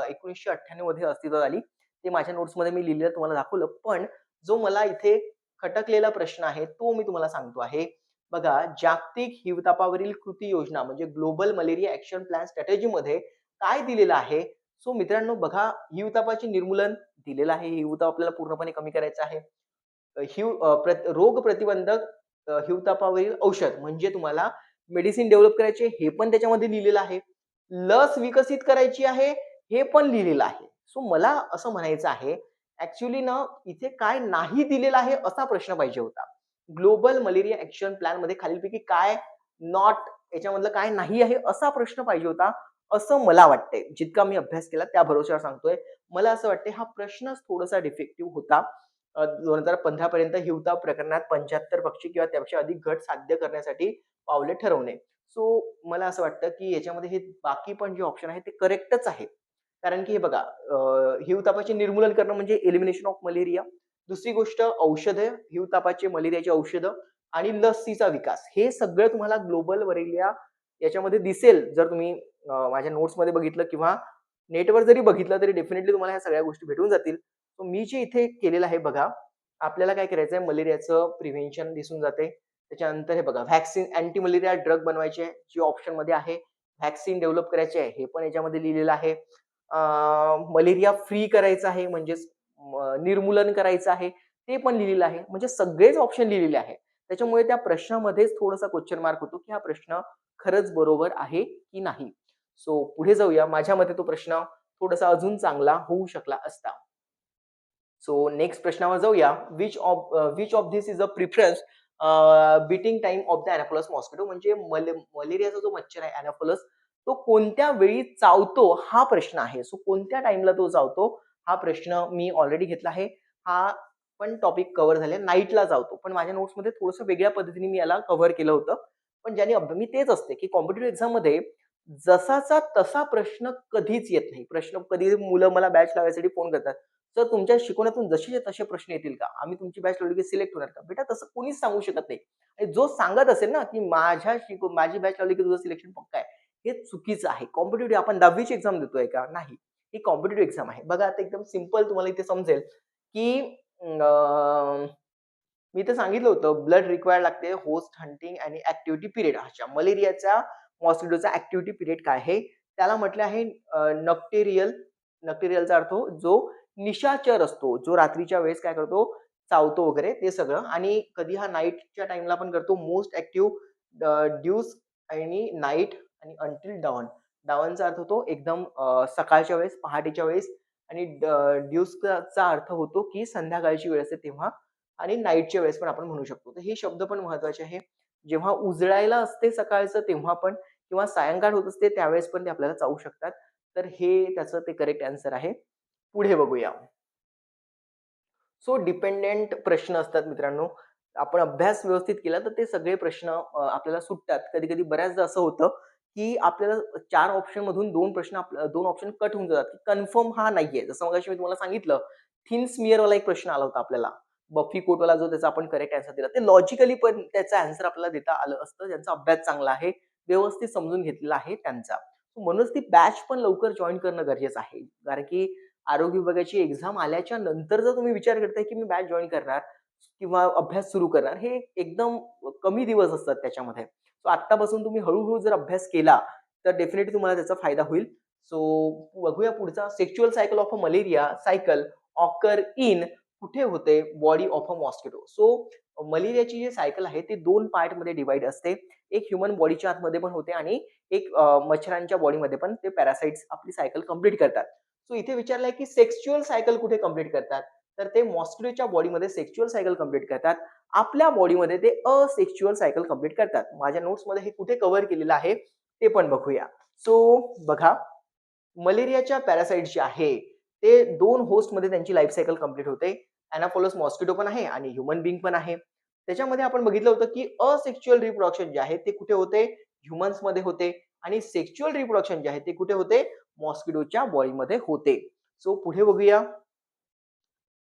1998 मध्ये अस्तित्वात आली. ते माझ्या नोट्समध्ये मी लिहिलेलं तुम्हाला दाखवलं. पण जो मला इथे खटकलेला प्रश्न आहे, तो मी तुम्हाला सांगतो आहे. बघा, जागतिक हिवतापावरील कृती योजना म्हणजे ग्लोबल मलेरिया ॲक्शन प्लॅन स्ट्रॅटेजीमध्ये काय दिलेलं आहे? सो मित्रांनो बघा, हिवतापाचे निर्मूलन दिलेला आहे. हिवताप आपल्याला पूर्णपणे कमी करायचा आहे. रोग प्रतिबंधक हिवतापावरील औषध म्हणजे तुम्हाला मेडिसिन डेव्हलप करायचे हे पण त्याच्यामध्ये लिहिलेलं आहे. लस विकसित करायची आहे हे पण लिहिलेलं आहे. सो मला असं म्हणायचं आहे ॲक्चुअली ना इथे काय नाही दिलेलं आहे असा प्रश्न पाहिजे होता. ग्लोबल मलेरिया ॲक्शन प्लॅनमध्ये खालीलपैकी काय नॉट याच्यामधलं काय नाही आहे असा प्रश्न पाहिजे होता, असं मला वाटतंय. जितका मी अभ्यास केला त्या भरोश्यावर सांगतोय. मला असं वाटतंय हा प्रश्नच थोडासा डिफेक्टिव्ह होता. 2015 पर्यंत हिवताप प्रकरणात 75 पक्षी किंवा त्यापेक्षा अधिक घट साध्य करण्यासाठी पावले ठरवणे. सो मला असं वाटतं, की याच्यामध्ये हे बाकी पण जे ऑप्शन आहे ते करेक्टच आहे. कारण की हे बघा हिवतापाचे निर्मूलन करणं म्हणजे एलिमिनेशन ऑफ मलेरिया. दुसरी गोष्ट औषधं, हिवतापाचे मलेरियाची औषधं आणि लसीचा विकास. हे सगळं तुम्हाला ग्लोबल मलेरिया याच्यामध्ये दिसेल जर तुम्ही माझ्या नोट्समध्ये बघितलं किंवा नेटवर जरी बघितलं तरी डेफिनेटली तुम्हाला ह्या सगळ्या गोष्टी भेटून जातील. सो मी जे इथे केलेलं आहे बघा, आपल्याला काय करायचंय मलेरियाचं प्रिव्हेन्शन दिसून जाते. त्याच्यानंतर हे बघा व्हॅक्सिन अँटी मलेरिया ड्रग बनवायचे आहे, जे ऑप्शनमध्ये आहे. व्हॅक्सिन डेव्हलप करायचे आहे, हे पण याच्यामध्ये लिहिलेलं आहे. मलेरिया फ्री करायचं आहे म्हणजेच निर्मूलन करायचं आहे, ते पण लिहिलेलं आहे. म्हणजे सगळेच ऑप्शन लिहिलेले आहे. त्याच्यामुळे त्या प्रश्नामध्येच थोडासा क्वेश्चन मार्क होतो, की हा प्रश्न खरंच बरोबर आहे की नाही? सो पुढे जाऊया. माझ्या मते तो प्रश्न थोडासा अजून चांगला होऊ शकला असता. सो नेक्स्ट प्रश्नावर जाऊया. Which of this is a preference beating time of the Anopheles mosquito म्हणजे मलेरियाचा जो मच्छर आहे एनाफिलस तो कोणत्या वेळी चावतो हा प्रश्न आहे. सो कोणत्या टाईमला तो चावतो हा प्रश्न मी ऑलरेडी घेतला आहे. हा पण टॉपिक कव्हर झाले. नाईटला चावतो. पण माझ्या नोट्समध्ये थोडंसं वेगळ्या पद्धतीने मी याला कव्हर केलं होतं. पण ज्याने मी तेच असते, की कॉम्पिटिटिव्ह एक्झाममध्ये जसाचा तसा प्रश्न कधीच येत नाही. प्रश्न कधी मुलं मला बॅच लावायसाठी फोन करतात. "सर तुमच्या शिकवण्यातून जसेच्या तसे प्रश्न येतील का? आम्ही तुमची बॅच लावली की सिलेक्ट होणार का?" बेटा तसं कोणीच सांगू शकत नाही. आणि जो सांगत असेल ना, की माझी बॅच लावली की तुझं सिलेक्शन पक्का आहे. हे चुकीचं आहे. कॉम्पिटिटिव्ह आपण 10वी ची एक्झाम देतोय का? नाही. ही कॉम्पिटिटिव्ह एक्झाम आहे. बघा आता एकदम सिंपल तुम्हाला इथे समजेल, की मी तर सांगितलं होतं ब्लड रिक्वायर्ड लागते होस्ट हंटिंग आणि ॲक्टिव्हिटी पिरियड. अच्छा मलेरियाचा मॉस्किटोचा ॲक्टिव्हिटी पिरियड काय आहे? त्याला म्हटलं आहे नक्टेरियल. नक्टेरियलचा अर्थ जो निशाचर असतो, जो रात्रीच्या वेळेस काय करतो, चावतो वगैरे ते सगळं आणि कधी हा नाईटच्या टाईमला पण करतो. मोस्ट ॲक्टिव्ह ड्यूस आणि नाईट आणि अंटिल डॉन. डॉनचा अर्थ होतो एकदम सकाळच्या वेळेस, पहाटेच्या वेळेस आणि ड्यूसचा अर्थ होतो, की संध्याकाळची वेळ असते तेव्हा आणि नाईटच्या वेळेस पण आपण म्हणू शकतो. तर हे शब्द पण महत्त्वाचे आहे. जेव्हा उजळायला असते सकाळचं तेव्हा पण किंवा सायंकाळ होत असते त्यावेळेस पण ते आपल्याला चावू शकतात. तर हे त्याचं ते करेक्ट आन्सर आहे. पुढे बघूया. सो डिपेंडेंट प्रश्न असतात मित्रांनो. आपण अभ्यास व्यवस्थित केला तर ते सगळे प्रश्न आपल्याला सुटतात. कधी-कधी बऱ्याचदा असं होतं, की आपल्याला 4 ऑप्शनमधून 2 प्रश्न 2 ऑप्शन कट होऊन जातात, की कन्फर्म हा नाहीये. जसं मगाशी मी तुम्हाला सांगितलं, थिन स्मिअरवाला एक प्रश्न आला होता आपल्याला. बफी कोटवाला जो त्याचा आपण करेक्ट आन्सर दिला. ते लॉजिकली पण त्याचं आन्सर आपल्याला देता आलं असतं. ज्यांचा अभ्यास चांगला आहे, व्यवस्थित समजून घेतलेला आहे त्यांचा. म्हणूनच ती बॅच पण लवकर जॉइन करणं गरजेचं आहे. कारण की आरोग्य विभागाची एक्झाम आल्याच्या नंतर जर तुम्ही विचार करताय, की मी बॅच जॉइन करणार किंवा अभ्यास सुरू करणार, हे एकदम कमी दिवस असतात त्याच्यामध्ये. सो आत्तापासून तुम्ही हळू जर अभ्यास केला, तर डेफिनिटली तुम्हाला त्याचा फायदा होईल. सो बघूया पुढचा sexual cycle of a malaria cycle occur in कुठे होते? Body of a mosquito. So मलेरियाची जी सायकल आहे, ती 2 पार्टमध्ये डिव्हाईड असते. एक ह्युमन बॉडीच्या आतमध्ये पण होते आणि एक मच्छरांच्या बॉडीमध्ये पण ते पॅरासाइट्स आपली सायकल कंप्लीट करतात. सो इथे विचारलंय की सेक्शुअल सायकल कुठे कंप्लीट करतात? तर ते मॉस्किटोच्या बॉडीमध्ये सेक्शुअल सायकल कंप्लीट करतात. आपल्या बॉडीमध्ये ते असेक्शुअल सायकल कंप्लीट करतात. माझ्या नोट्समध्ये हे कुठे कव्हर केलेलं आहे ते पण बघूया. सो बघा, मलेरियाच्या पॅरासाइट जे आहे, ते 2 होस्टमध्ये त्यांची लाईफ सायकल कंप्लीट होते. एनाफोलस मॉस्किटो पण आहे आणि ह्युमन बीइंग पण आहे. त्याच्यामध्ये आपण बघितलं होतं, की असेक्शुअल रिप्रोडक्शन जे आहे, ते कुठे होते? ह्युमन्समध्ये होते आणि सेक्शुअल रिप्रोडक्शन जे आहे, ते कुठे होते? मॉस्किटोच्या बॉडीमध्ये होते. सो पुढे बघूया.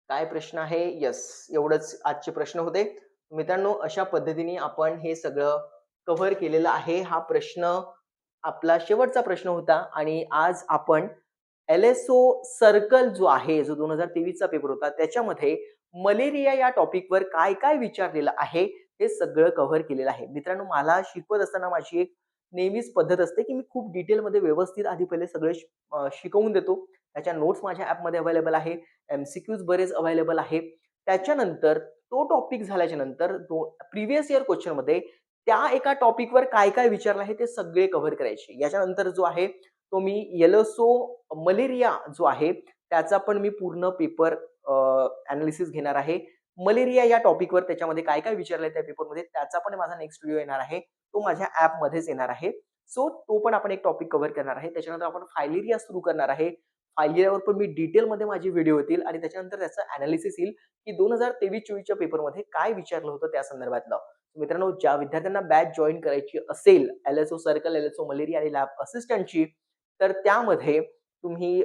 काय प्रश्न आहे? येस, एवढंच आजचे प्रश्न होते. मित्रांनो, अशा पद्धतीने आपण हे सगळं कव्हर केलेलं आहे. हा प्रश्न आपला शेवटचा प्रश्न होता आणि आज आपण एल-एस-ओ सर्कल जो आहे, जो 2023 चा पेपर होता, त्याच्यामध्ये मलेरिया या टॉपिकवर काय-काय विचारलेलं आहे, हे सगळं कव्हर केलेलं आहे. मित्रांनो, मला शिकवत असताना माझी एक नेहमीच पद्धत असते, की मी खूप डिटेलमध्ये व्यवस्थित आधी पहिले सगळे शिकवून देतो. त्याच्या नोट्स माझ्या ॲपमध्ये अवेलेबल आहे. एम-सी-क्यूज बरेच अवेलेबल आहे. त्याच्यानंतर तो टॉपिक झाल्याच्या नंतर प्रिव्हियस इयर क्वेशनमध्ये त्या एका टॉपिकवर काय-काय विचारलं आहे, ते सगळे कव्हर करायचे. याच्यानंतर जो आहे, तो मी एल-एस-ओ मलेरिया जो आहे, त्याचा पण मी पूर्ण पेपर एनालिसिस घेणार आहे. मलेरिया या टॉपिकवर त्याच्यामध्ये काय-काय विचारलंय त्या पेपरमध्ये, त्याचा पण माझा नेक्स्ट व्हिडिओ येणार आहे. तो माझ्या ॲपमध्येच येणार आहे. सो तो पण आपण एक टॉपिक कव्हर करणार आहे. त्याच्यानंतर आपण फायलेरिया सुरू करणार आहे. फायलेरियावर पण मी डिटेलमध्ये माझे व्हिडिओ येतील आणि त्याच्यानंतर त्याचं एनालिसिस येईल, की 2023-24 च्या पेपरमध्ये काय विचारलं होतं त्या संदर्भातलं. मित्रांनो, ज्या विद्यार्थ्यांना बॅच जॉइन करायची असेल, एल-एस-ओ सर्कल, एल-एस-ओ मलेरिया आणि लॅब असिस्टंटची, तर त्यामध्ये तुम्ही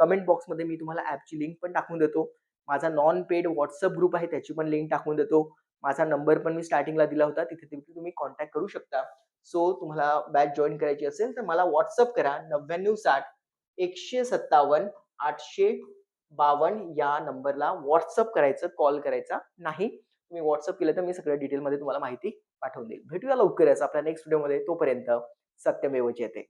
कमेंट बॉक्समध्ये मी तुम्हाला ॲपची लिंक पण टाकून देतो. माझा नॉन पेड WhatsApp ग्रुप आहे, त्याची पण लिंक टाकून देतो. माझा नंबर पण मी स्टार्टिंगला दिला होता. तिथे तुम्ही कॉन्टॅक्ट करू शकता. सो तुम्हाला बॅच जॉइन करायची असेल, तर मला WhatsApp करा 9960 157 852 या नंबरला WhatsApp करायचं, कॉल करायचा नाही. तुम्ही WhatsApp केलं तर मी सगळ्या डिटेलमध्ये तुम्हाला माहिती पाठवून देईल. भेटूया लवकरच आपल्या नेक्स्ट व्हिडिओमध्ये. तोपर्यंत सत्यमेव जयते.